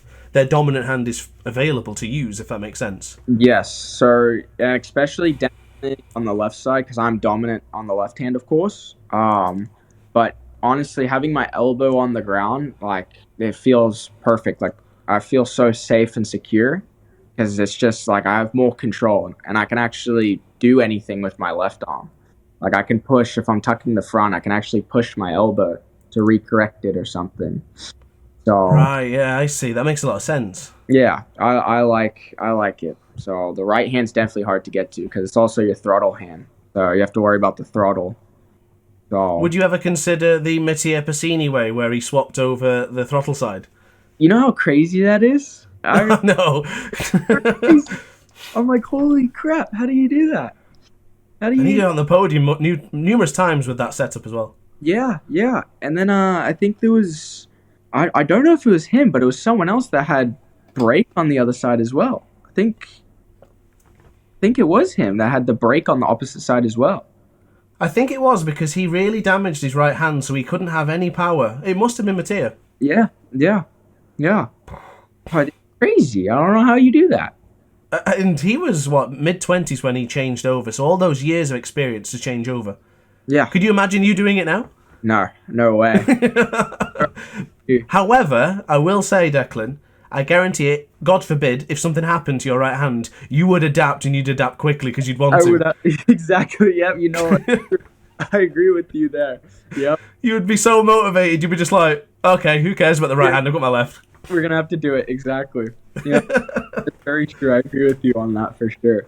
dominant hand is available to use, if that makes sense. Yes. So especially definitely on the left side because I'm dominant on the left hand, of course. But honestly, having my elbow on the ground, like it feels perfect. Like I feel so safe and secure because it's just like I have more control and I can actually do anything with my left arm. Like I can push if I'm tucking the front, I can actually push my elbow to recorrect it or something. So Right, yeah, I see. That makes a lot of sense. yeah, I like it. So the right hand's definitely hard to get to because it's also your throttle hand. So you have to worry about the throttle. So Would you ever consider the Mattia Passini way where he swapped over the throttle side? you know how crazy that is? No. I'm like, holy crap! How do you do that? How do And he you? got on the podium numerous times with that setup as well. Yeah, yeah. And then I think there was, I don't know if it was him, but it was someone else that had brake on the other side as well. I think it was him that had the brake on the opposite side as well. I think it was because he really damaged his right hand, so he couldn't have any power. It must have been Mattia. Yeah, yeah, yeah. But it's crazy. I don't know how you do that. And he was, mid-20s when he changed over, so all those years of experience to change over. Yeah. Could you imagine you doing it now? No, no way. However, I will say, Declan, I guarantee it, God forbid, if something happened to your right hand, you would adapt and you'd adapt quickly because you'd want I to. would exactly. Yep. You know what? I agree with you there. Yep. You would be so motivated, you'd be just like, okay, who cares about the right hand? I've got my left. We're gonna have to do it exactly. Yeah, that's very true. I agree with you on that for sure.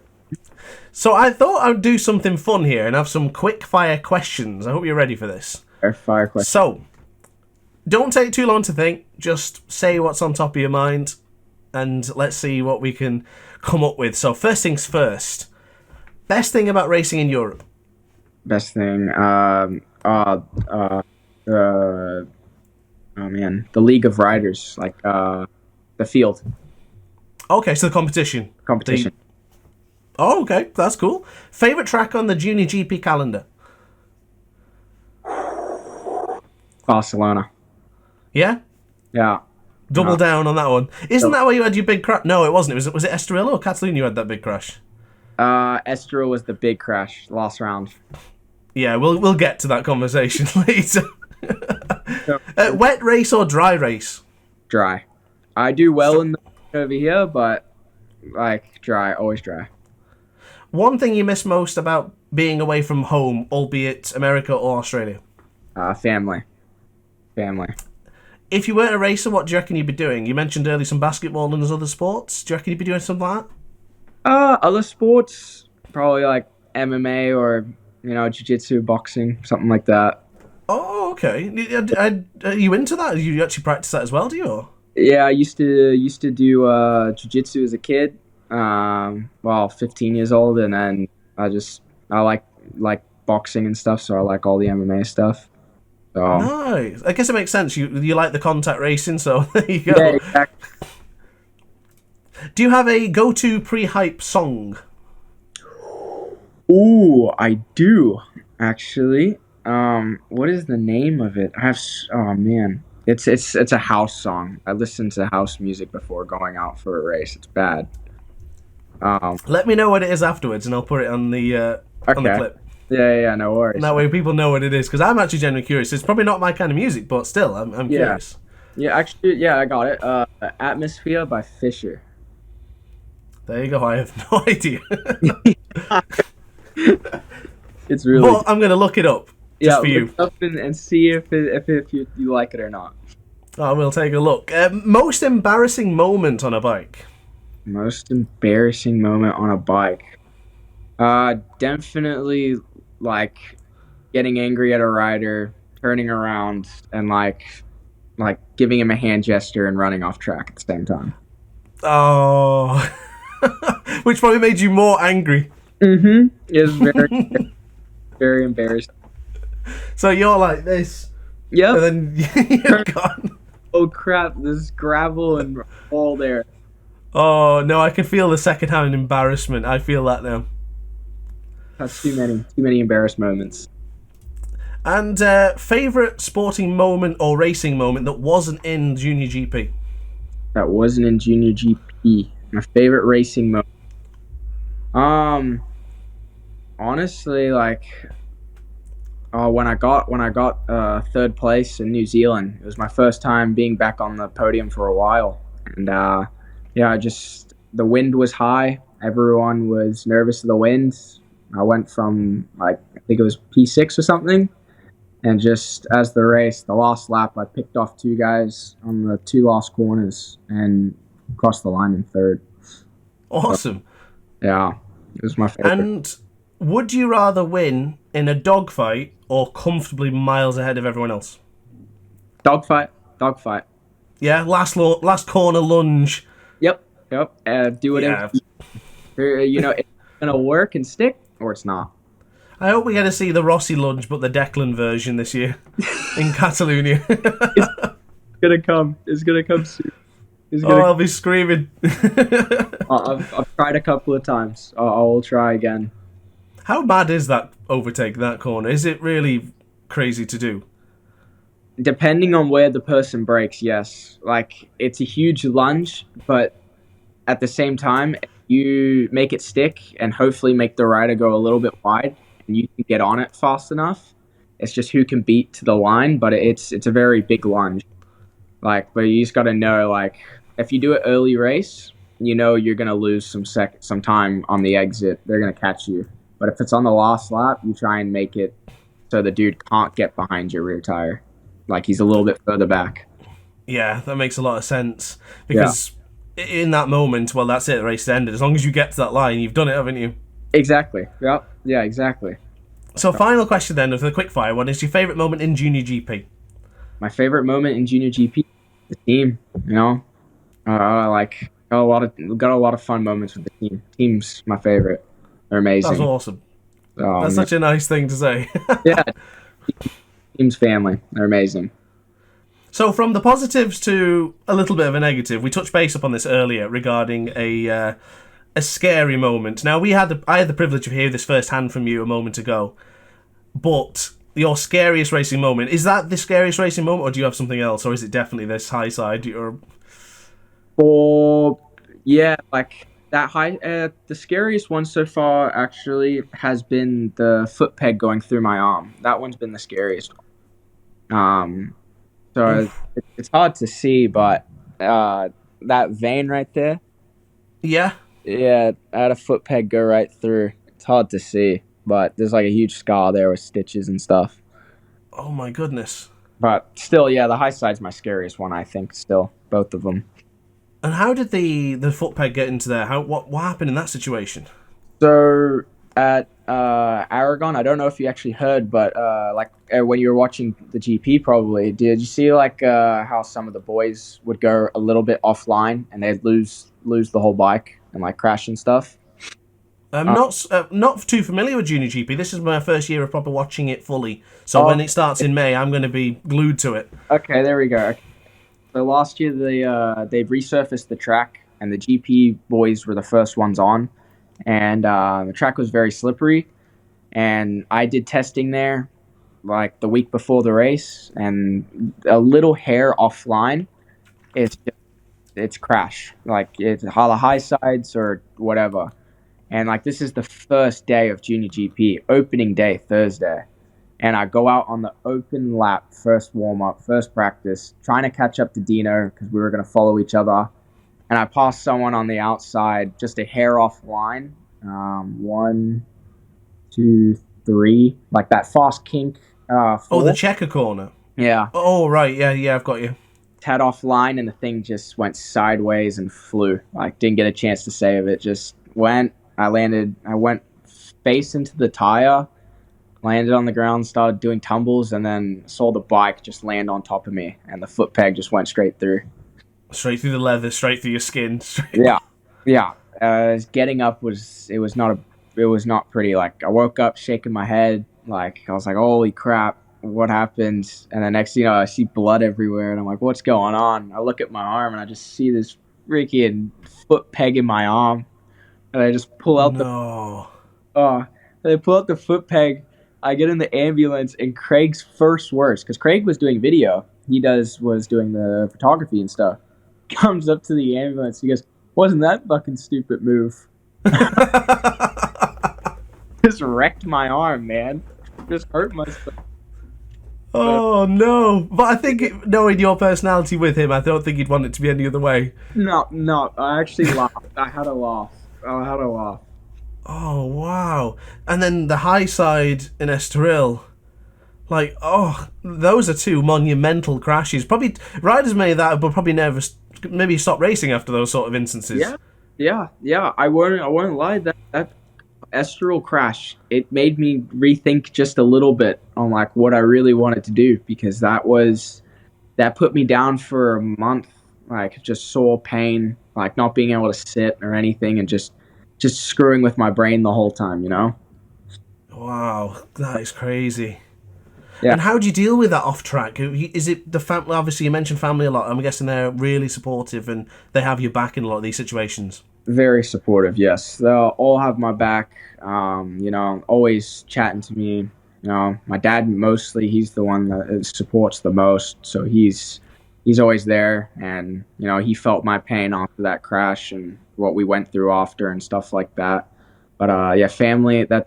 So I thought I'd do something fun here and have some quick fire questions. I hope you're ready for this. Fire question. So, don't take too long to think. Just say what's on top of your mind, and let's see what we can come up with. So, first things first. Best thing about racing in Europe? Best thing. Oh man, the League of Riders, like the field Okay, so the competition. competition. Oh, okay, that's cool. Favorite track on the JuniorGP calendar? Barcelona. Yeah? Yeah. Double down on that one. Isn't that where you had your big crash? No, it wasn't. Was it Estoril or Catalunya you had that big crash? Estoril was the big crash, last round. Yeah, we'll get to that conversation later. So, Wet race or dry race? dry. I do well in the over here, but like dry, always dry. One thing you miss most about being away from home, albeit America or Australia? Family. If you weren't a racer, what do you reckon you'd be doing? You mentioned earlier some basketball and there's other sports. Do you reckon you'd be doing something like that? Other sports, probably like MMA or jiu-jitsu, boxing, something like that. Oh, okay. Are you into that? Do you actually practice that as well, do you? Or? Yeah, I used to do jiu-jitsu as a kid. 15 years old, and then I like boxing and stuff, so I like all the MMA stuff. So Nice. I guess it makes sense. You like the contact racing, so there you go. yeah, exactly. Do you have a go-to pre-hype song? Ooh, I do actually. What is the name of it? Oh man, it's a house song. I listen to house music before going out for a race. It's bad. Let me know what it is afterwards, and I'll put it on the clip. Yeah, no worries. And that way people know what it is, because I'm actually genuinely curious. It's probably not my kind of music, but still, I'm curious. Yeah, actually, yeah, I got it. Atmosphere by Fisher. There you go. I have no idea. It's really But good. I'm going to look it up Yeah, just for look you. it up and see if you like it or not. I will take a look. Most embarrassing moment on a bike. Most embarrassing moment on a bike. Definitely like getting angry at a rider, turning around and like giving him a hand gesture and running off track at the same time. Oh. Which probably made you more angry. Mm-hmm. It was very, very embarrassing. So you're like this, and Yep. then you're gone. Oh crap! There's gravel and all there. Oh, no, I can feel the second-hand embarrassment. I feel that now. That's too many embarrassed moments. And favourite sporting moment or racing moment that wasn't in Junior GP? That wasn't in Junior GP. My favorite racing moment. Um, honestly, like when I got third place in New Zealand, it was my first time being back on the podium for a while, and yeah, I just the wind was high. Everyone was nervous of the wind. I went from like I think it was P6 or something, and just as the race, the last lap, I picked off two guys on the two last corners and crossed the line in third. So Awesome. yeah, it was my favorite. And would you rather win in a dogfight or comfortably miles ahead of everyone else? Dogfight, dogfight. Yeah, last corner lunge. Yep, yep. Do whatever Yeah. it's gonna work and stick, or it's not. I hope we get to see the Rossi lunge, but the Declan version this year in Catalonia. It's gonna come. It's gonna come soon. It's Oh, gonna. I'll be screaming. I've tried a couple of times. I will try again. How mad is that overtake, that corner? Is it really crazy to do? Depending on where the person breaks, yes. Like it's a huge lunge, but at the same time, if you make it stick and hopefully make the rider go a little bit wide, and you can get on it fast enough. It's just who can beat to the line, but it's a very big lunge. Like, but you just got to know, like, if you do it early race, you know you're gonna lose some time on the exit. They're gonna catch you. But if it's on the last lap, you try and make it so the dude can't get behind your rear tire. Like he's a little bit further back. Yeah, that makes a lot of sense. Yeah, Because in that moment, well, that's it, the race ended. As long as you get to that line, you've done it, haven't you? exactly. Yep. Yeah, exactly. So, final question then, of the quickfire one, is your favourite moment in Junior GP? My favorite moment in Junior GP, the team. You know, like got a lot of fun moments with the team. Team's my favorite. They're That's amazing. awesome. That's Um, such a nice thing to say. yeah, team's family. They're amazing. So, from the positives to a little bit of a negative, we touched base upon this earlier regarding a scary moment. Now, I had the privilege of hearing this firsthand from you a moment ago, but your scariest racing moment, is that the scariest racing moment, or do you have something else, or is it definitely this high side? Or For yeah, like that high. The scariest one so far actually has been the foot peg going through my arm. That one's been the scariest. Um, so oof. it's hard to see, but that vein right there, Yeah. yeah, I had a foot peg go right through. It's hard to see, but there's like a huge scar there with stitches and stuff. Oh my goodness. But still, yeah, the high side's my scariest one. I think still both of them. And how did the foot peg get into there? What happened in that situation? So at Aragon, I don't know if you actually heard, but when you were watching the GP, probably did you see like how some of the boys would go a little bit offline and they'd lose the whole bike and like crash and stuff. I'm Uh, not too familiar with Junior GP. This is my first year of proper watching it fully. So oh, when it starts in May, I'm going to be glued to it. okay, there we go. Okay. So last year they resurfaced the track and the GP boys were the first ones on, and the track was very slippery. And I did testing there like the week before the race, and a little hair offline, it's crash. Like it's the high sides or whatever. And like this is the first day of Junior GP, opening day Thursday, and I go out on the open lap, first warm up, first practice, trying to catch up to Dino because we were going to follow each other. And I passed someone on the outside, just a hair off line. One, two, three, like that fast kink. Oh, Four. the checker corner. Yeah. Oh, right. Yeah, I've got you. Head off line, and the thing just went sideways and flew. Like, didn't get a chance to save it. Just went. I went face into the tire, landed on the ground, started doing tumbles, and then saw the bike just land on top of me, and the foot peg just went straight through. Straight through the leather, straight through your skin. Yeah. Getting up was not pretty. Like, I woke up shaking my head. Like, I was like, holy crap, what happened? And the next thing you know, I see blood everywhere, and I'm like, what's going on? I look at my arm, and I just see this freaking foot peg in my arm, and I just pull out they pull out the foot peg. I get in the ambulance, and Craig's first words, because Craig was doing video. He was doing the photography and stuff. Comes up to the ambulance. He goes, wasn't that fucking stupid move? Just wrecked my arm, man. Just hurt myself. Oh, no. But I think, knowing your personality with him, I don't think he'd want it to be any other way. No. I actually laughed. I had a laugh. Oh, wow. And then the high side in Estoril. Like, those are two monumental crashes. Probably, riders may that, but probably never, maybe stop racing after those sort of instances. Yeah. I won't lie. That Estoril crash, it made me rethink just a little bit on like what I really wanted to do, because that put me down for a month, like just sore pain, like not being able to sit or anything, and just screwing with my brain the whole time, you know? Wow, that is crazy. Yeah. And how do you deal with that off track? Is it the family? Obviously, you mentioned family a lot. I'm guessing they're really supportive and they have your back in a lot of these situations. Very supportive, yes. They'll all have my back, always chatting to me. You know, my dad mostly, he's the one that supports the most, so he's always there, and, you know, he felt my pain after that crash and what we went through after and stuff like that. But, family, they're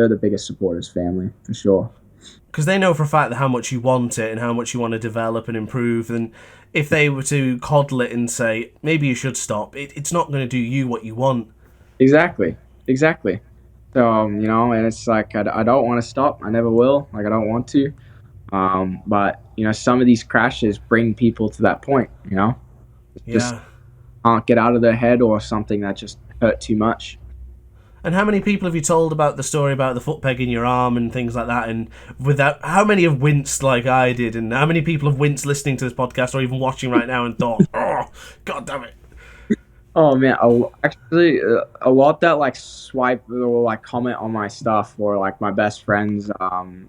the biggest supporters, family, for sure. Because they know for a fact how much you want it and how much you want to develop and improve, and if they were to coddle it and say, maybe you should stop, it's not going to do you what you want. Exactly. So, and it's like, I don't want to stop. I never will. Like, I don't want to. But, some of these crashes bring people to that point, Just can't get out of their head, or something that just hurt too much. And how many people have you told about the story about the foot peg in your arm and things like that? And how many have winced like I did? And how many people have winced listening to this podcast or even watching right now and thought, oh, God damn it. Oh, man. Actually, a lot that like swipe or like comment on my stuff, or like my best friends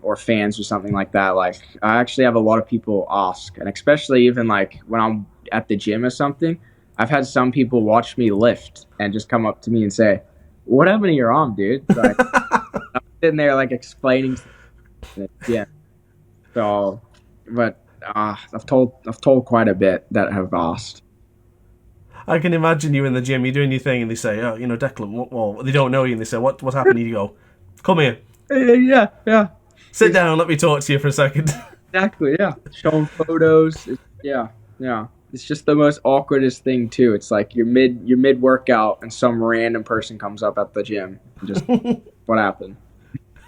or fans or something like that. Like, I actually have a lot of people ask, and especially even like when I'm at the gym or something, I've had some people watch me lift and just come up to me and say, what happened to your arm, dude? Like, I'm sitting there like explaining. Yeah. So, but I've told quite a bit that have asked. I can imagine you in the gym. You're doing your thing, and they say, "Oh, Declan." Well, they don't know you, and they say, "What happened?" You go, "Come here." Yeah. Sit down. Let me talk to you for a second. Exactly. Yeah. Showing photos. Yeah. It's just the most awkwardest thing too. It's like you're mid workout and some random person comes up at the gym and just what happened?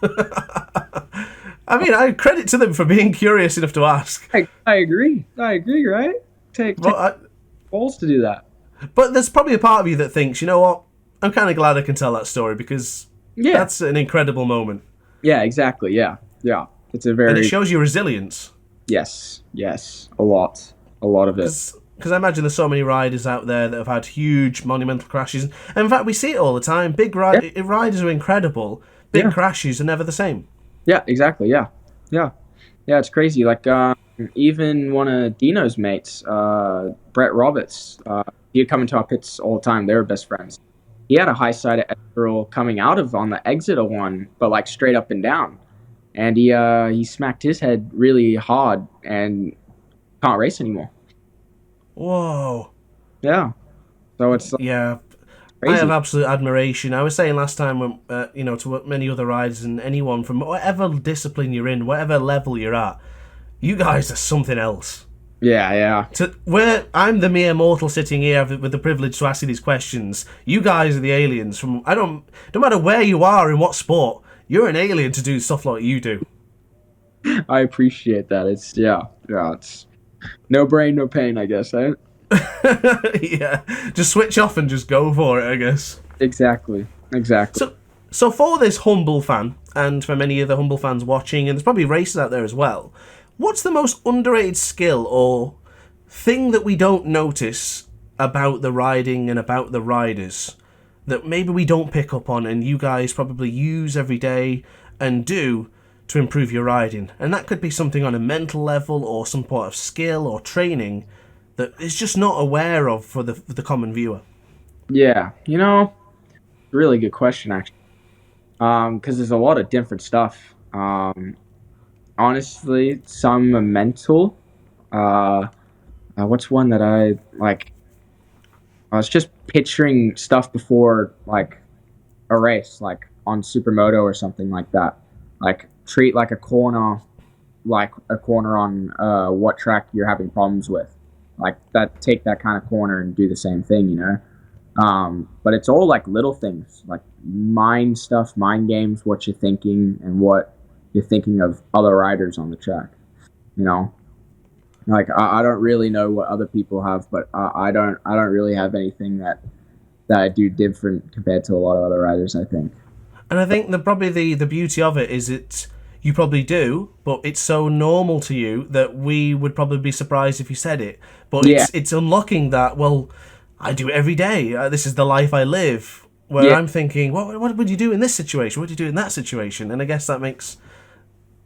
I mean, I credit to them for being curious enough to ask. I agree, right? Take balls to do that. But there's probably a part of you that thinks, you know what? I'm kind of glad I can tell that story, because that's an incredible moment. Yeah, exactly. Yeah. It's a and it shows your resilience. Yes, a lot of it. Because I imagine there's so many riders out there that have had huge monumental crashes. And in fact, we see it all the time. Big riders are incredible. Big crashes are never the same. Yeah, exactly. Yeah, it's crazy. Like, even one of Dino's mates, Brett Roberts, he'd come into our pits all the time. They were best friends. He had a high side at Estoril coming out of on the exit of one, but like straight up and down. And he smacked his head really hard and can't race anymore. Whoa. Yeah. So it's yeah. I Crazy. have absolute admiration. I was saying last time, when to many other riders and anyone from whatever discipline you're in, whatever level you're at, you guys are something else. Yeah, yeah. Where I'm the mere mortal sitting here with the privilege to ask you these questions, you guys are the aliens. No matter where you are in what sport, you're an alien to do stuff like you do. I appreciate that. It's no brain, no pain, I guess. Eh? Yeah, just switch off and just go for it, I guess. Exactly. Exactly. So for this humble fan, and for many other humble fans watching, and there's probably racers out there as well, what's the most underrated skill or thing that we don't notice about the riding and about the riders that maybe we don't pick up on and you guys probably use every day and do to improve your riding? And that could be something on a mental level or some part of skill or training that is just not aware of for the common viewer. Yeah. Really good question, actually. Because there's a lot of different stuff. Honestly, some are mental. What's one that I like? I was just picturing stuff before, like a race, like on Supermoto or something like that. Like treat like a corner on what track you're having problems with. Like that, take that kind of corner and do the same thing. But it's all like little things, like mind stuff, mind games, what you're thinking and what you're thinking of other riders on the track. You know, like I don't really know what other people have, but I don't really have anything that I do different compared to a lot of other riders, I think. And I think probably the beauty of it is you probably do, but it's so normal to you that we would probably be surprised if you said it. But Yeah, it's unlocking that. Well, I do it every day. This is the life I live. Where yeah, I'm thinking, what would you do in this situation? What would you do in that situation? And I guess that makes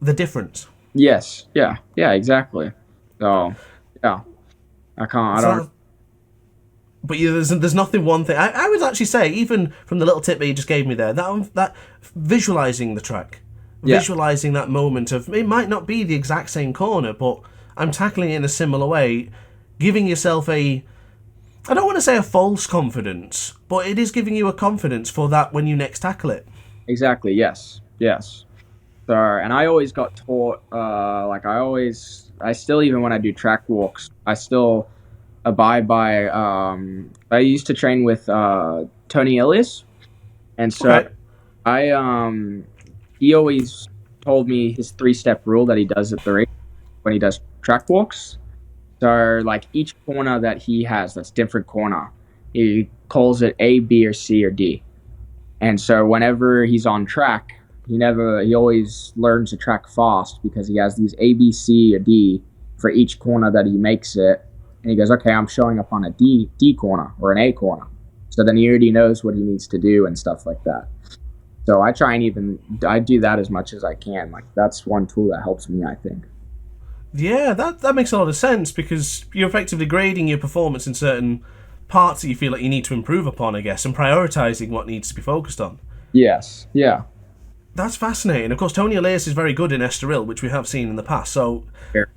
the difference. yes, yeah, exactly. So, yeah, I don't. So, but there's nothing one thing. I would actually say, even from the little tip that you just gave me there, that visualizing the track, Yeah, visualizing that moment of, it might not be the exact same corner, but I'm tackling it in a similar way, giving yourself I don't want to say a false confidence, but it is giving you a confidence for that when you next tackle it. exactly. Yes, yes. So, and I always got taught, I still, even when I do track walks, I still abide by, I used to train with Tony Elias, and so Okay. he always told me his 3-step rule that he does at the race when he does track walks. So, like, each corner that he has, that's different corner, he calls it A, B, or C, or D. And so whenever he's on track, he always learns to track fast because he has these A, B, C, or D for each corner that he makes it. And he goes, okay, I'm showing up on a D corner or an A corner. So then he already knows what he needs to do and stuff like that. So I try and I do that as much as I can. Like, that's one tool that helps me, I think. Yeah, that makes a lot of sense because you're effectively grading your performance in certain parts that you feel like you need to improve upon, I guess, and prioritizing what needs to be focused on. Yes. Yeah. That's fascinating. Of course, Tony Elias is very good in Estoril, which we have seen in the past. So, Very,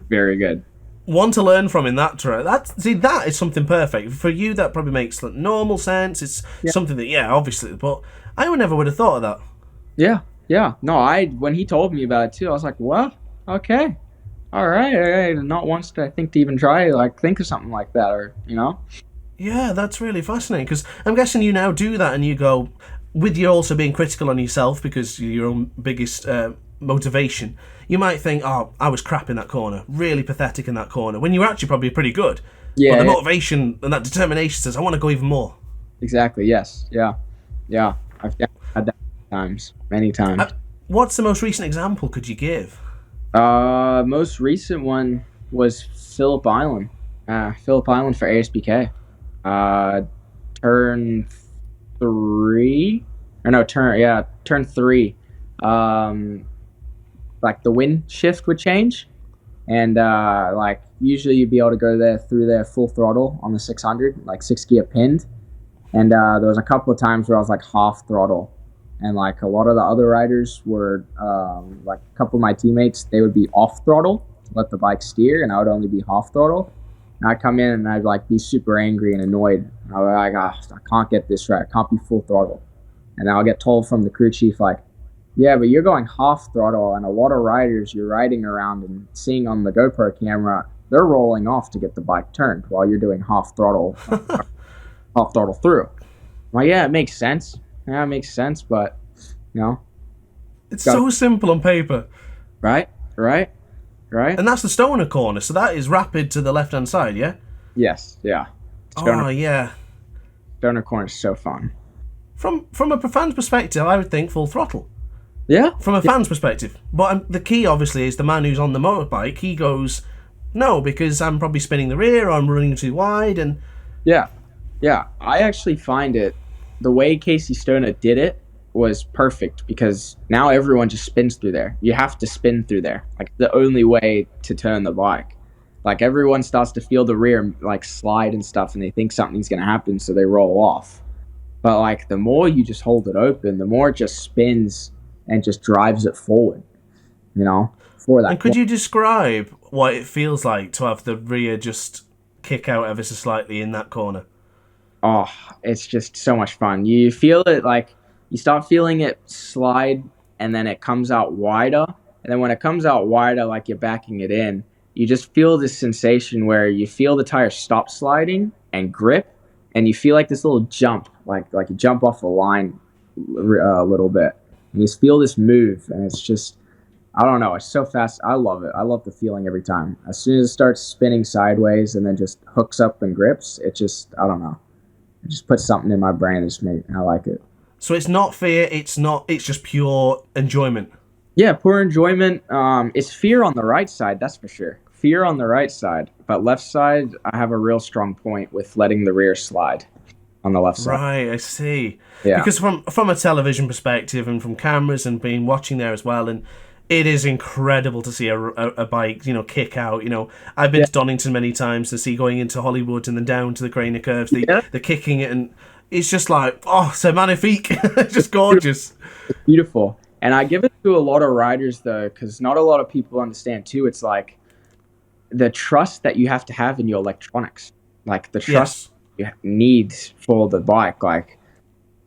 very good. one to learn from in that track. That is something perfect for you. That probably makes normal sense. It's Yeah. something that, yeah, obviously, but I would never would have thought of that. Yeah. Yeah. No, when he told me about it too, I was like, well, okay. All right. Not once did I think to even try, like, think of something like that, or. Yeah, that's really fascinating because I'm guessing you now do that and you go, with you also being critical on yourself because you're your own biggest motivation, you might think, oh, I was crap in that corner, really pathetic in that corner, when you're actually probably pretty good. But Yeah, the yeah, motivation and that determination says, I want to go even more. exactly. Yes. Yeah. Yeah. I've definitely had that many times. What's the most recent example could you give? Most recent one was Phillip Island. Phillip Island for ASBK. Uh, turn 3, or no, turn 3. Like the wind shift would change, and like usually you'd be able to go through there full throttle on the 600, like 6 gear pinned, and there was a couple of times where I was like half throttle, and like a lot of the other riders were like a couple of my teammates, they would be off throttle to let the bike steer, and I would only be half throttle. And I'd come in and I'd like be super angry and annoyed. I was like, I can't get this right. I can't be full throttle. And I'll get told from the crew chief, like, yeah, but you're going half throttle, and a lot of riders you're riding around and seeing on the GoPro camera, they're rolling off to get the bike turned while you're doing half throttle through. I'm like, yeah, it makes sense. Yeah, it makes sense, but you know, It's so simple on paper. right. And that's the stoner corner, so that is rapid to the left-hand side, yeah? Yes, yeah. Oh, yeah. Stoner corner is so fun. From a fan's perspective, I would think full throttle. Yeah. From a fan's perspective. But the key, obviously, is the man who's on the motorbike. He goes, no, because I'm probably spinning the rear, or I'm running too wide, and... Yeah. I actually find it, the way Casey Stoner did it was perfect, because now everyone just spins through there. You have to spin through there. Like, the only way to turn the bike. Like, everyone starts to feel the rear, like, slide and stuff, and they think something's going to happen, so they roll off. But, like, the more you just hold it open, the more it just spins and just drives it forward, you know, for that. And could you describe what it feels like to have the rear just kick out ever so slightly in that corner? Oh, it's just so much fun. You feel it, like, you start feeling it slide, and then it comes out wider. And then when it comes out wider, like you're backing it in, you just feel this sensation where you feel the tire stop sliding and grip, and you feel like this little jump, like you jump off the line a little bit. And you just feel this move, and it's just, I don't know, it's so fast. I love it. I love the feeling every time. As soon as it starts spinning sideways and then just hooks up and grips, it just, I don't know. It just puts something in my brain that's made, I like it. So it's not fear, it's just pure enjoyment. Yeah, pure enjoyment. It's fear on the right side, that's for sure. Fear on the right side. But left side, I have a real strong point with letting the rear slide on the left side. Right, I see. Yeah. Because from a television perspective and from cameras and being watching there as well, and it is incredible to see a bike, kick out. I've been to Donington many times to see going into Hollywood and then down to the Craner curves, the kicking it, and it's just like, oh, c'est magnifique. It's just gorgeous. It's beautiful. And I give it to a lot of riders, though, because not a lot of people understand, too. It's like the trust that you have to have in your electronics. Like the trust you need for the bike. Like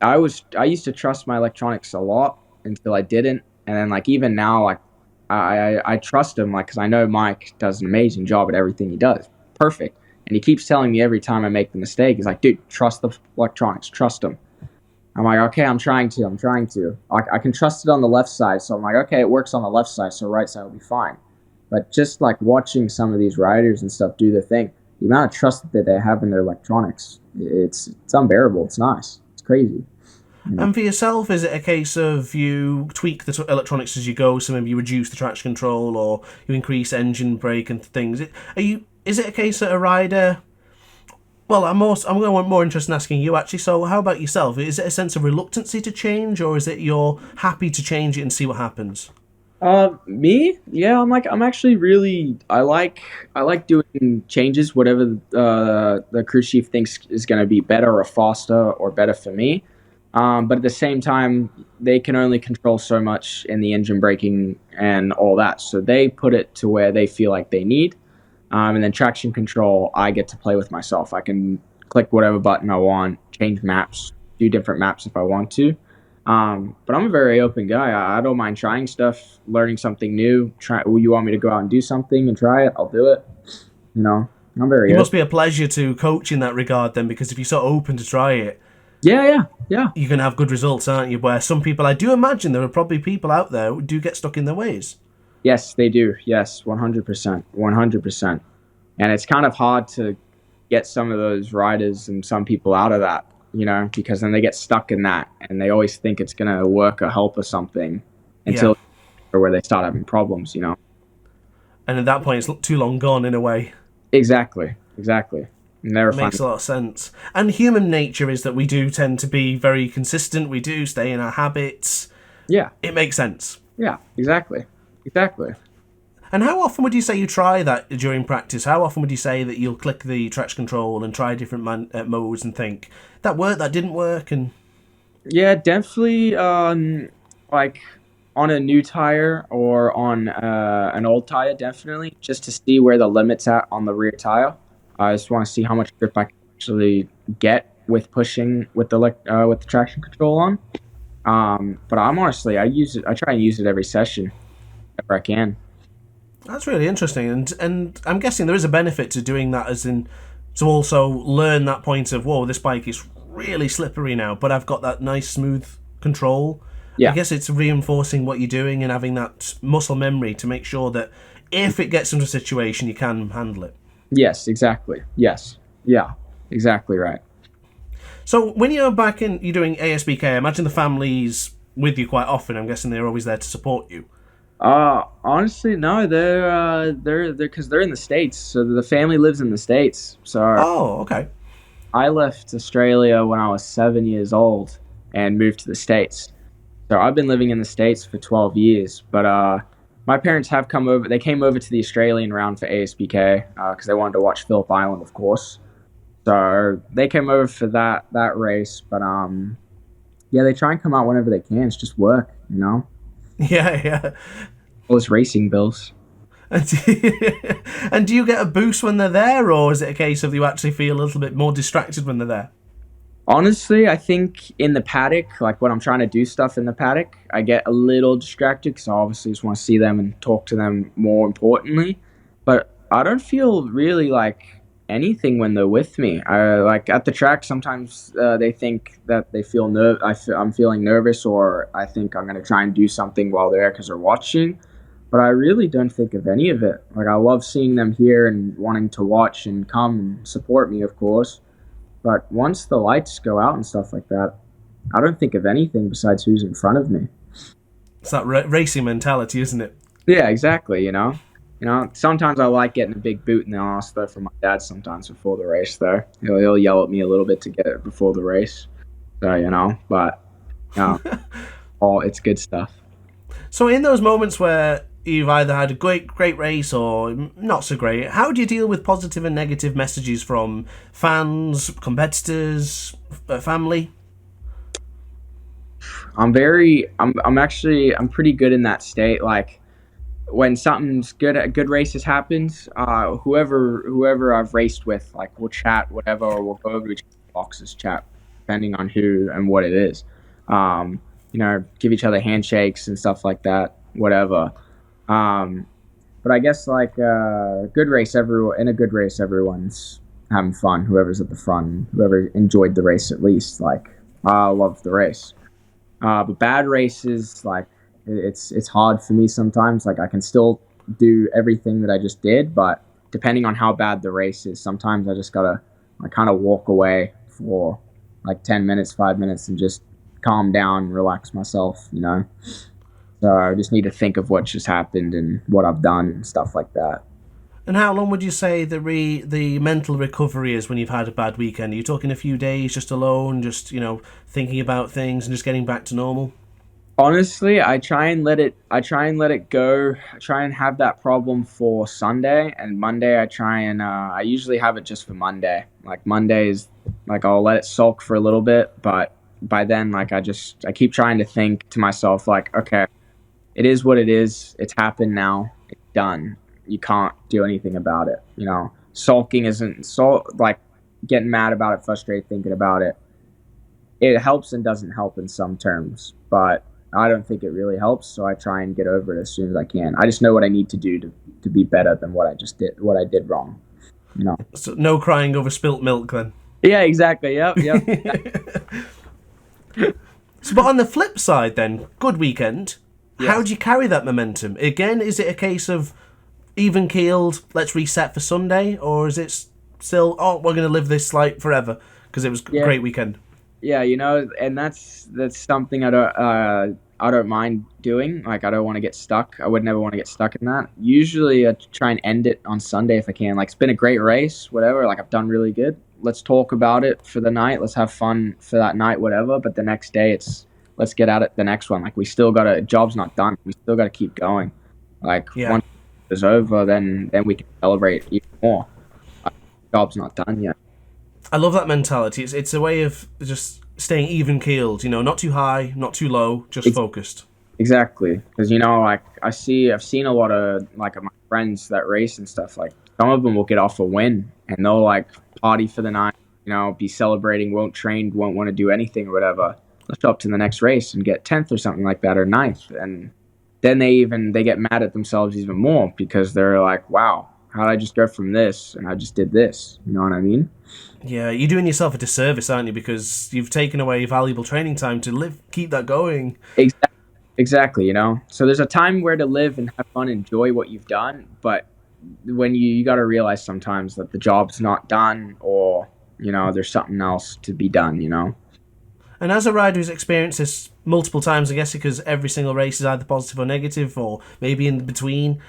I used to trust my electronics a lot until I didn't. And then, like, even now, like, I trust him, like, because I know Mike does an amazing job at everything he does. Perfect. And he keeps telling me every time I make the mistake, he's like, dude, trust the electronics. Trust them. I'm like, okay, I'm trying to. I can trust it on the left side. So I'm like, okay, it works on the left side, so right side will be fine. But just, like, watching some of these riders and stuff do the thing, the amount of trust that they have in their electronics, it's unbearable. It's nice. It's crazy. And for yourself, is it a case of you tweak the electronics as you go, so maybe you reduce the traction control or you increase engine brake and things? Is it a case that a rider... Well, I'm more interested in asking you, actually. So how about yourself? Is it a sense of reluctancy to change, or is it you're happy to change it and see what happens? Me? Yeah, I'm actually really, I like doing changes, whatever the crew chief thinks is going to be better or faster or better for me. But at the same time, they can only control so much in the engine braking and all that. So they put it to where they feel like they need. And then traction control, I get to play with myself. I can click whatever button I want, change maps, do different maps if I want to. But I'm a very open guy. I don't mind trying stuff, learning something new. You want me to go out and do something and try it, I'll do it. I'm very open. It must be a pleasure to coach in that regard then, because if you're so open to try it, yeah. you can have good results, aren't you? Where some people, I do imagine there are probably people out there who do get stuck in their ways. Yes, they do. Yes, 100%. And it's kind of hard to get some of those riders and some people out of that, because then they get stuck in that and they always think it's going to work or help or something until where they start having problems, And at that point, it's too long gone in a way. Exactly. Makes a lot of sense. And human nature is that we do tend to be very consistent. We do stay in our habits. Yeah. It makes sense. Yeah, exactly. And how often would you say you try that during practice? How often would you say that you'll click the traction control and try different modes and think, that worked, that didn't work? And yeah, definitely like on a new tire or on an old tire, definitely, just to see where the limit's at on the rear tire. I just want to see how much grip I can actually get with pushing with the traction control on. But I'm honestly, I use it. I try and use it every session if I can. That's really interesting, and I'm guessing there is a benefit to doing that, as in to also learn that point of, whoa, this bike is really slippery now, but I've got that nice smooth control. I Yeah. guess it's reinforcing what you're doing and having that muscle memory to make sure that if it gets into a situation, you can handle it. Yes. Exactly. Yes. Yeah. Exactly right. So when you're back in, you're doing ASBK, I imagine the family's with you quite often. I'm guessing they're always there to support you. Honestly, no, they're because they're in the States, so the family lives in the States. So Oh, okay. I left Australia when I was 7 years old and moved to the States. So I've been living in the States for 12 years, but my parents have come over. They came over to the Australian round for ASBK because they wanted to watch Phillip Island, of course. So they came over for that race, but yeah, they try and come out whenever they can. It's just work, you know. Yeah, yeah. All this racing bills. And do you get a boost when they're there, or is it a case of you actually feel a little bit more distracted when they're there? Honestly, I think in the paddock, like when I'm trying to do stuff in the paddock, I get a little distracted because I obviously just want to see them and talk to them more importantly. But I don't feel really like anything when they're with me. I like at the track. Sometimes they think that they feel I'm feeling nervous, or I think I'm gonna try and do something while they're there because they're watching. But I really don't think of any of it. Like I love seeing them here and wanting to watch and come and support me, of course. But once the lights go out and stuff like that, I don't think of anything besides who's in front of me. It's that racing mentality, isn't it? Yeah, exactly. Sometimes I like getting a big boot in the ass though from my dad. Sometimes before the race, though, he'll yell at me a little bit to get it before the race. So but it's good stuff. So in those moments where you've either had a great race or not so great, how do you deal with positive and negative messages from fans, competitors, family? I'm pretty good in that state. Like when something's good, a good race has happened, whoever I've raced with, like we'll chat, whatever, or we'll go over to each other's boxes, chat, depending on who and what it is. Give each other handshakes and stuff like that, whatever. Um, but I guess like in a good race, everyone's having fun. Whoever's at the front, whoever enjoyed the race at least, like I love the race. But bad races, like it's hard for me sometimes. Like I can still do everything that I just did, but depending on how bad the race is, sometimes I just gotta kind of walk away for like 10 minutes, 5 minutes, and just calm down, and relax myself. So I just need to think of what just happened and what I've done and stuff like that. And how long would you say the mental recovery is when you've had a bad weekend? Are you talking a few days just alone, just thinking about things and just getting back to normal? Honestly, I try and let it go. I try and have that problem for Sunday, and Monday I usually have it just for Monday. Like Mondays, like I'll let it sulk for a little bit, but by then like I keep trying to think to myself like, okay, it is what it is. It's happened now. It's done. You can't do anything about it. Sulking isn't like getting mad about it, frustrated thinking about it. It helps and doesn't help in some terms, but I don't think it really helps. So I try and get over it as soon as I can. I just know what I need to do to be better than what I did wrong. So no crying over spilt milk then. Yeah, exactly. Yep. So, but on the flip side then, good weekend. Yes. How do you carry that momentum? Again, is it a case of even keeled, let's reset for Sunday, or is it still, oh, we're going to live this like forever because it was a great weekend? Yeah, and that's something I don't mind doing. Like I don't want to get stuck. I would never want to get stuck in that. Usually I try and end it on Sunday if I can. Like it's been a great race, whatever. Like I've done really good. Let's talk about it for the night. Let's have fun for that night, whatever. But the next day let's get at it the next one. Like we still job's not done. We still gotta keep going. Like once it's over, then we can celebrate even more. Job's not done yet. I love that mentality. It's a way of just staying even keeled, not too high, not too low, just focused. Exactly, because like I've seen a lot of like of my friends that race and stuff. Like some of them will get off a win and they'll like party for the night, be celebrating, won't train, won't want to do anything or whatever. They'll show up to the next race and get 10th or something like that, or 9th. And then they get mad at themselves even more because they're like, wow, how did I just go from this and I just did this? You know what I mean? Yeah, you're doing yourself a disservice, aren't you? Because you've taken away valuable training time to keep that going. Exactly, So there's a time where to live and have fun, enjoy what you've done, but when you got to realize sometimes that the job's not done, or there's something else to be done. And as a rider who's experienced this multiple times, I guess because every single race is either positive or negative, or maybe in between,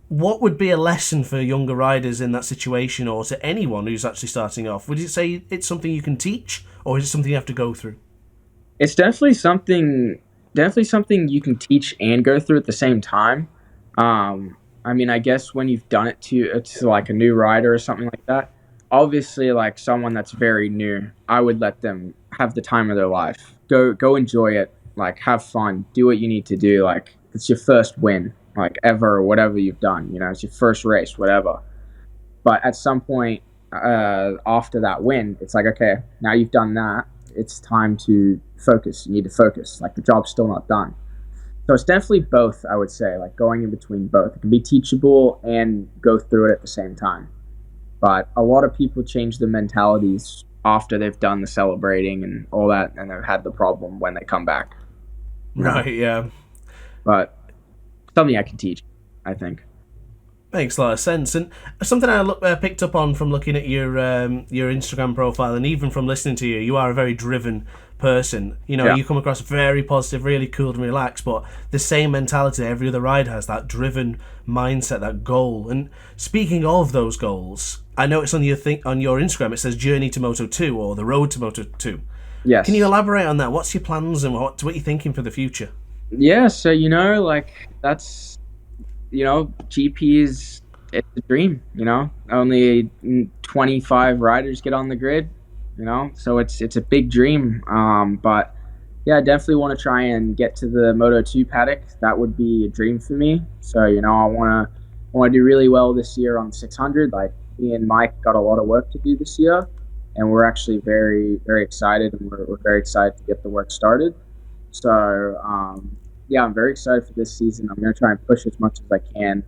what would be a lesson for younger riders in that situation, or to anyone who's actually starting off? Would you say it's something you can teach, or is it something you have to go through? It's definitely something you can teach and go through at the same time. I mean, I guess when you've done it to like a new rider or something like that, obviously like someone that's very new, I would let them have the time of their life. Go enjoy it, like have fun, do what you need to do. Like it's your first win, like ever, or whatever you've done, it's your first race, whatever. But at some point after that win, it's like, okay, now you've done that, it's time to focus. You need to focus, like the job's still not done. So it's definitely both, I would say, like going in between both. It can be teachable and go through it at the same time. But a lot of people change their mentalities after they've done the celebrating and all that, and they've had the problem when they come back. Right, yeah. But something I can teach, I think. Makes a lot of sense. And something I picked up on from looking at your Instagram profile, and even from listening to you, you are a very driven person. You come across very positive, really cool and relaxed, but the same mentality that every other rider has, that driven mindset, that goal. And speaking of those goals, I noticed on your Instagram it says Journey to Moto 2, or the Road to Moto 2. Yes. Can you elaborate on that? What's your plans and what you're thinking for the future? Yeah, so like that's GP it's a dream, only 25 riders get on the grid, so it's a big dream. But yeah, I definitely want to try and get to the Moto 2 paddock. That would be a dream for me. So, I want to do really well this year on 600. Like me and Mike got a lot of work to do this year, and we're actually very, very excited, and we're very excited to get the work started. So, yeah, I'm very excited for this season. I'm going to try and push as much as I can.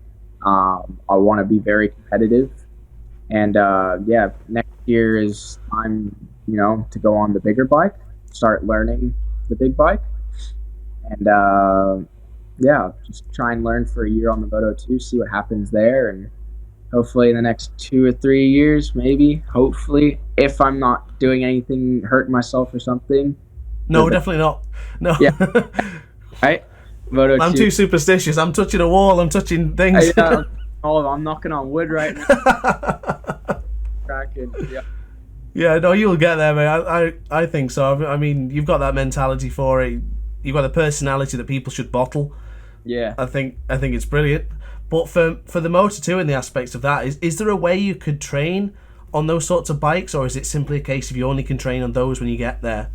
I want to be very competitive. And, yeah, next year is time, to go on the bigger bike, start learning the big bike. And, yeah, just try and learn for a year on the Moto 2, see what happens there. And hopefully in the next 2 or 3 years, maybe, hopefully, if I'm not doing anything, hurting myself or something. No, definitely not. No. Yeah. Right? Moto I'm 2. too superstitious. I'm touching a wall. I'm touching things. I'm knocking on wood right now. Cracking. Yeah. Yeah, no, you'll get there, mate. I think so. I mean, you've got that mentality for it. You've got a personality that people should bottle. Yeah. I think it's brilliant. But for the Moto 2 and the aspects of that, is there a way you could train on those sorts of bikes, or is it simply a case of you only can train on those when you get there?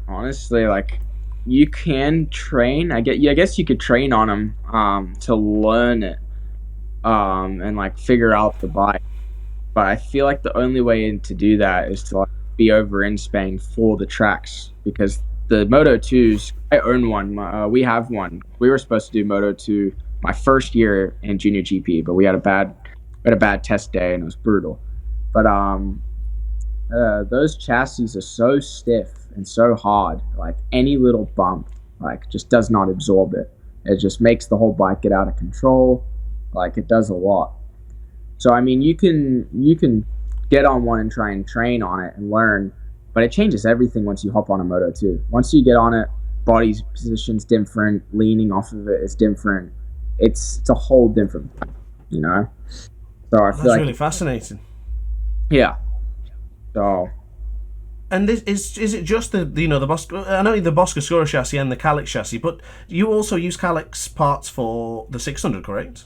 Honestly, like, you can train. I guess you could train on them to learn it and like figure out the bike. But I feel like the only way to do that is to like be over in Spain for the tracks, because the Moto 2s, I own one. We have one. We were supposed to do Moto 2 my first year in JuniorGP, but we had a bad test day and it was brutal. But those chassis are so stiff and so hard, like any little bump like just does not absorb it. It just makes the whole bike get out of control. Like it does a lot. So I mean, you can get on one and try and train on it and learn, but it changes everything once you hop on a Moto 2. Once you get on it, body's position's different, leaning off of it is different. It's a whole different, So I feel That's really fascinating. Yeah. So. And is it just the Bosco? I know the Bosco chassis and the Calyx chassis, but you also use Calyx parts for the 600, correct?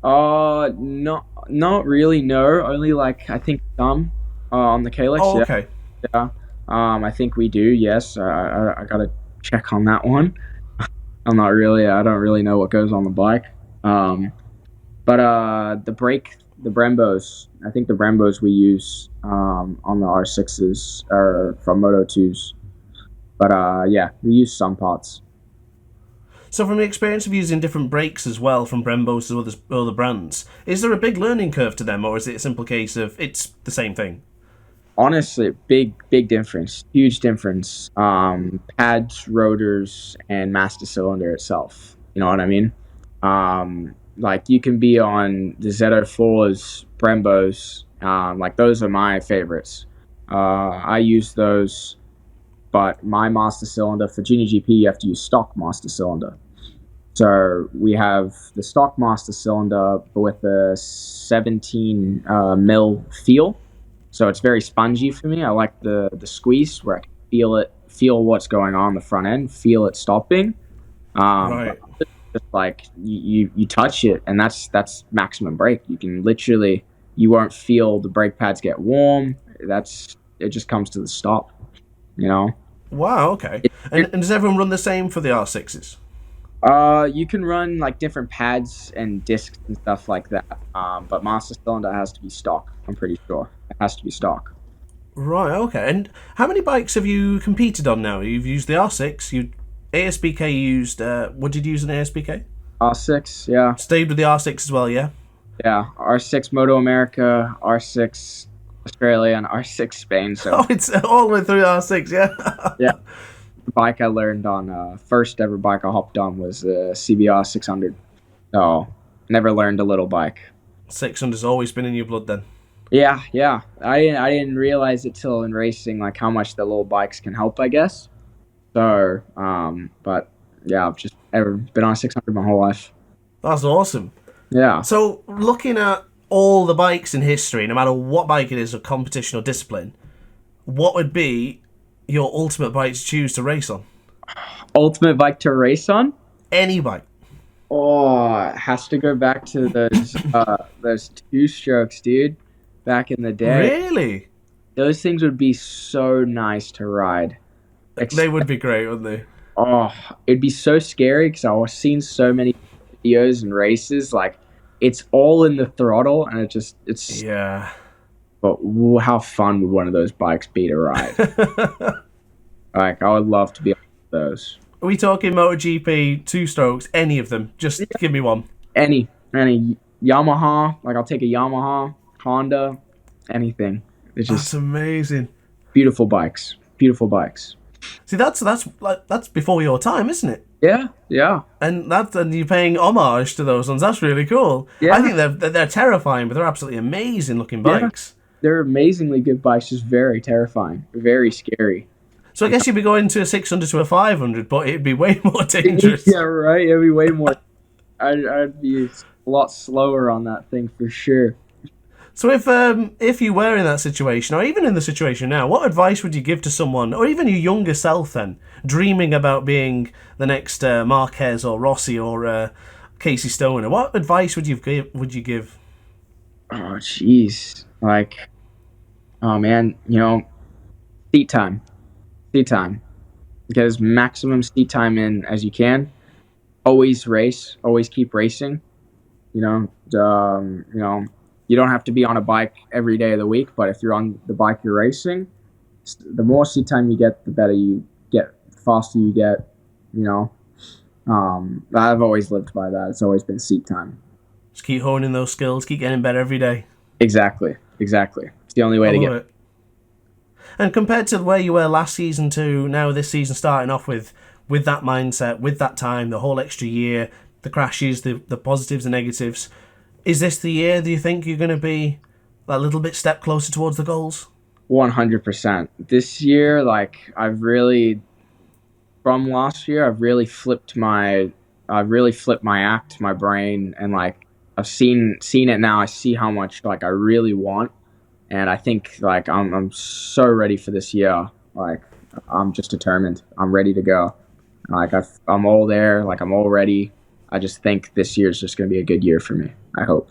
Not really. No, only like I think some on the Calyx. Oh, okay. Yeah. I think we do. Yes. I gotta check on that one. I don't really know what goes on the bike. But the brake the Brembos. I think the Brembos we use on the R6s are from Moto2s. But yeah, we use some pots. So from the experience of using different brakes as well, from Brembos to other brands, is there a big learning curve to them, or is it a simple case of it's the same thing? Honestly, big difference, huge difference. Pads, rotors, and master cylinder itself. You know what I mean? Like you can be on the Z04s, Brembos. Like those are my favorites. I use those, but my master cylinder for JuniorGP, you have to use stock master cylinder. So we have the stock master cylinder with a 17 mil feel. So it's very spongy for me. I like the squeeze where I can feel what's going on the front end, feel it stopping. Right. But just like you touch it, and that's maximum brake. You can literally, you won't feel the brake pads get warm. It just comes to the stop. You know. Wow, okay. And does everyone run the same for the R6s? You can run like different pads and discs and stuff like that. But master cylinder has to be stock. I'm pretty sure it has to be stock. Right, okay. And how many bikes have you competed on now? You've used the R6, you ASBK used, what did you use in ASBK? R6, yeah. Stayed with the R6 as well, yeah? Yeah, R6 Moto America, R6 Australia, and R6 Spain. So Oh, it's all the way through the R6, yeah? yeah, the bike I learned on, first ever bike I hopped on was the CBR 600. So never learned a little bike. 600's always been in your blood then. Yeah, yeah. I didn't realize it till in racing, like how much the little bikes can help, I guess. So, but yeah, I've just ever been on a 600 my whole life. That's awesome. Yeah. So, looking at all the bikes in history, no matter what bike it is, or competition or discipline, what would be your ultimate bike to choose to race on? Ultimate bike to race on? Any bike. Oh, it has to go back to those two strokes, dude. Back in the day. Really? Those things would be so nice to ride. They would be great, wouldn't they? Oh, it'd be so scary because I've seen so many videos and races. Like, it's all in the throttle, and it's. Yeah. But how fun would one of those bikes be to ride? Like, I would love to be on those. Are we talking MotoGP, two strokes, any of them? Just give me one. Any Yamaha. Like, I'll take a Yamaha, Honda, anything. It's just That's amazing. beautiful bikes. Beautiful bikes. See, that's before your time, isn't it? Yeah, yeah. And you're paying homage to those ones. That's really cool. Yeah. I think they're terrifying, but they're absolutely amazing looking bikes. They're amazingly good bikes, just very terrifying, very scary. So I guess you'd be going to a 600 to a 500, but it'd be way more dangerous. Yeah, right. It'd be way more. I'd be a lot slower on that thing for sure. So if you were in that situation, or even in the situation now, what advice would you give to someone, or even your younger self then, dreaming about being the next Marquez or Rossi or Casey Stoner? What advice would you give? Oh, jeez. Like, oh man, seat time. Seat time. Get as maximum seat time in as you can. Always race. Always keep racing. You don't have to be on a bike every day of the week, but if you're on the bike you're racing, the more seat time you get, the better you get, the faster you get. I've always lived by that. It's always been seat time. Just keep honing those skills, keep getting better every day. Exactly. It's the only way to get it. And compared to where you were last season to now this season, starting off with that mindset, with that time, the whole extra year, the crashes, the positives, the negatives, is this the year, do you think you're going to be a little bit step closer towards the goals? 100%. This year, from last year, I've really flipped my act, my brain, and I've seen it now. I see how much I really want, and I think I'm so ready for this year. I'm just determined. I'm ready to go. I'm all there. I'm all ready. I just think this year is just going to be a good year for me. I hope.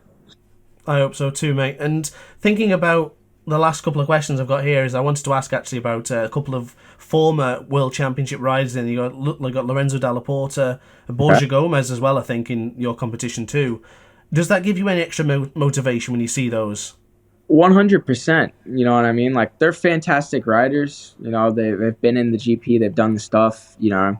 I hope so too, mate. And thinking about the last couple of questions I've got here is I wanted to ask actually about a couple of former World Championship riders. And you got Lorenzo Dalla Porta and Borja Gomez as well, I think, in your competition too. Does that give you any extra motivation when you see those? 100%. You know what I mean? Like, they're fantastic riders. You know, they've been in the GP, they've done the stuff. You know,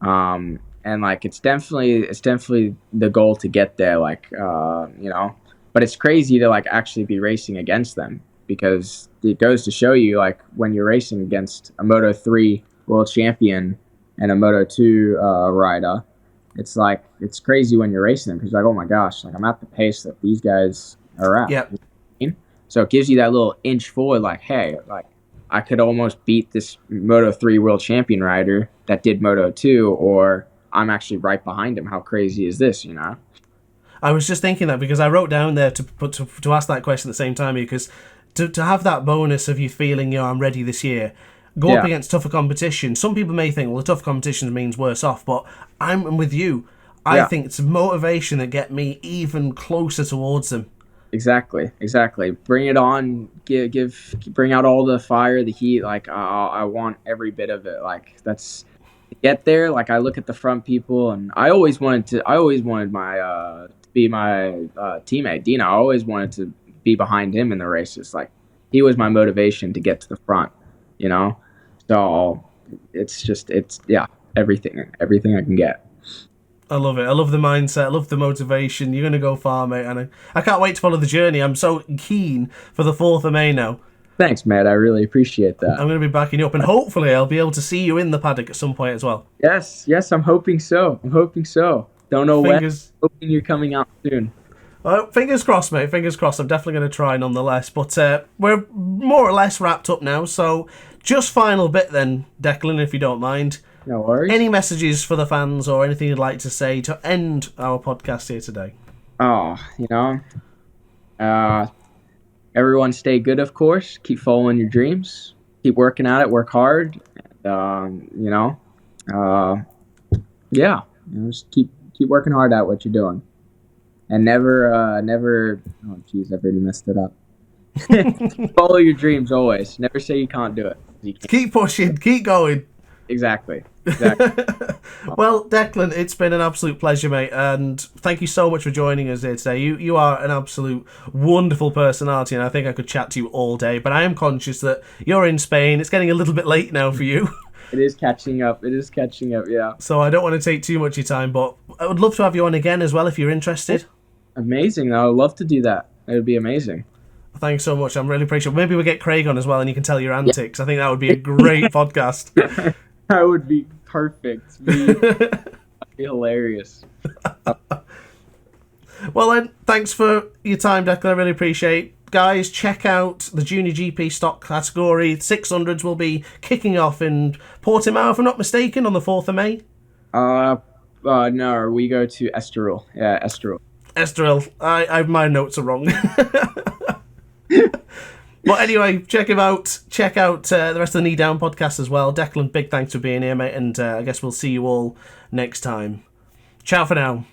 and like it's definitely the goal to get there. Like, you know, but it's crazy to like actually be racing against them, because it goes to show you, like, when you're racing against a Moto 3 world champion and a Moto 2 rider, it's like, it's crazy when you're racing them, because like, oh my gosh, like I'm at the pace that these guys are at. Yeah. So it gives you that little inch forward, like, hey, like I could almost beat this Moto 3 world champion rider that did Moto 2, or I'm actually right behind him. How crazy is this, you know? I was just thinking that, because I wrote down there to ask that question at the same time, because to have that bonus of you feeling, I'm ready this year, go up against tougher competition. Some people may think, well, the tougher competition means worse off, but I'm with you. I think it's motivation that get me even closer towards them. Exactly. Bring it on. Bring out all the fire, the heat. Like, I want every bit of it. Like, that's to get there. Like, I look at the front people, and I always wanted my to be my teammate Dino. I always wanted to be behind him in the races. Like, he was my motivation to get to the front. You know, so it's everything I can get. I love it. I love the mindset. I love the motivation. You're going to go far, mate. And I can't wait to follow the journey. I'm so keen for the 4th of May now. Thanks, Matt. I really appreciate that. I'm going to be backing you up, and hopefully I'll be able to see you in the paddock at some point as well. Yes, I'm hoping so. Don't know when. Hoping you're coming out soon. Well, fingers crossed, mate. Fingers crossed. I'm definitely going to try nonetheless. But we're more or less wrapped up now. So just final bit then, Declan, if you don't mind. No worries. Any messages for the fans or anything you'd like to say to end our podcast here today? Oh, everyone stay good, of course. Keep following your dreams. Keep working at it. Work hard. Just keep working hard at what you're doing. And never. Oh, jeez, I've already messed it up. Follow your dreams always. Never say you can't do it. You can't. Keep pushing. Keep going. Exactly. Well, Declan, it's been an absolute pleasure, mate, and thank you so much for joining us here today. You are an absolute wonderful personality, and I think I could chat to you all day, but I am conscious that you're in Spain. It's getting a little bit late now for you. It is catching up, yeah. So I don't want to take too much of your time, but I would love to have you on again as well if you're interested. Amazing. I would love to do that. It would be amazing. Thanks so much. I'm really appreciative. Maybe we'll get Craig on as well, and you can tell your antics. Yeah. I think that would be a great podcast. That would be perfect. That'd be hilarious. Well then, thanks for your time, Declan. I really appreciate it. Guys, check out the JuniorGP stock category. 600s will be kicking off in Portimao, if I'm not mistaken, on the 4th of May. No, we go to Estoril. Yeah, Estoril. Estoril. My notes are wrong. But anyway, check him out. Check out the rest of the KneeDown podcast as well. Declan, big thanks for being here, mate, and I guess we'll see you all next time. Ciao for now.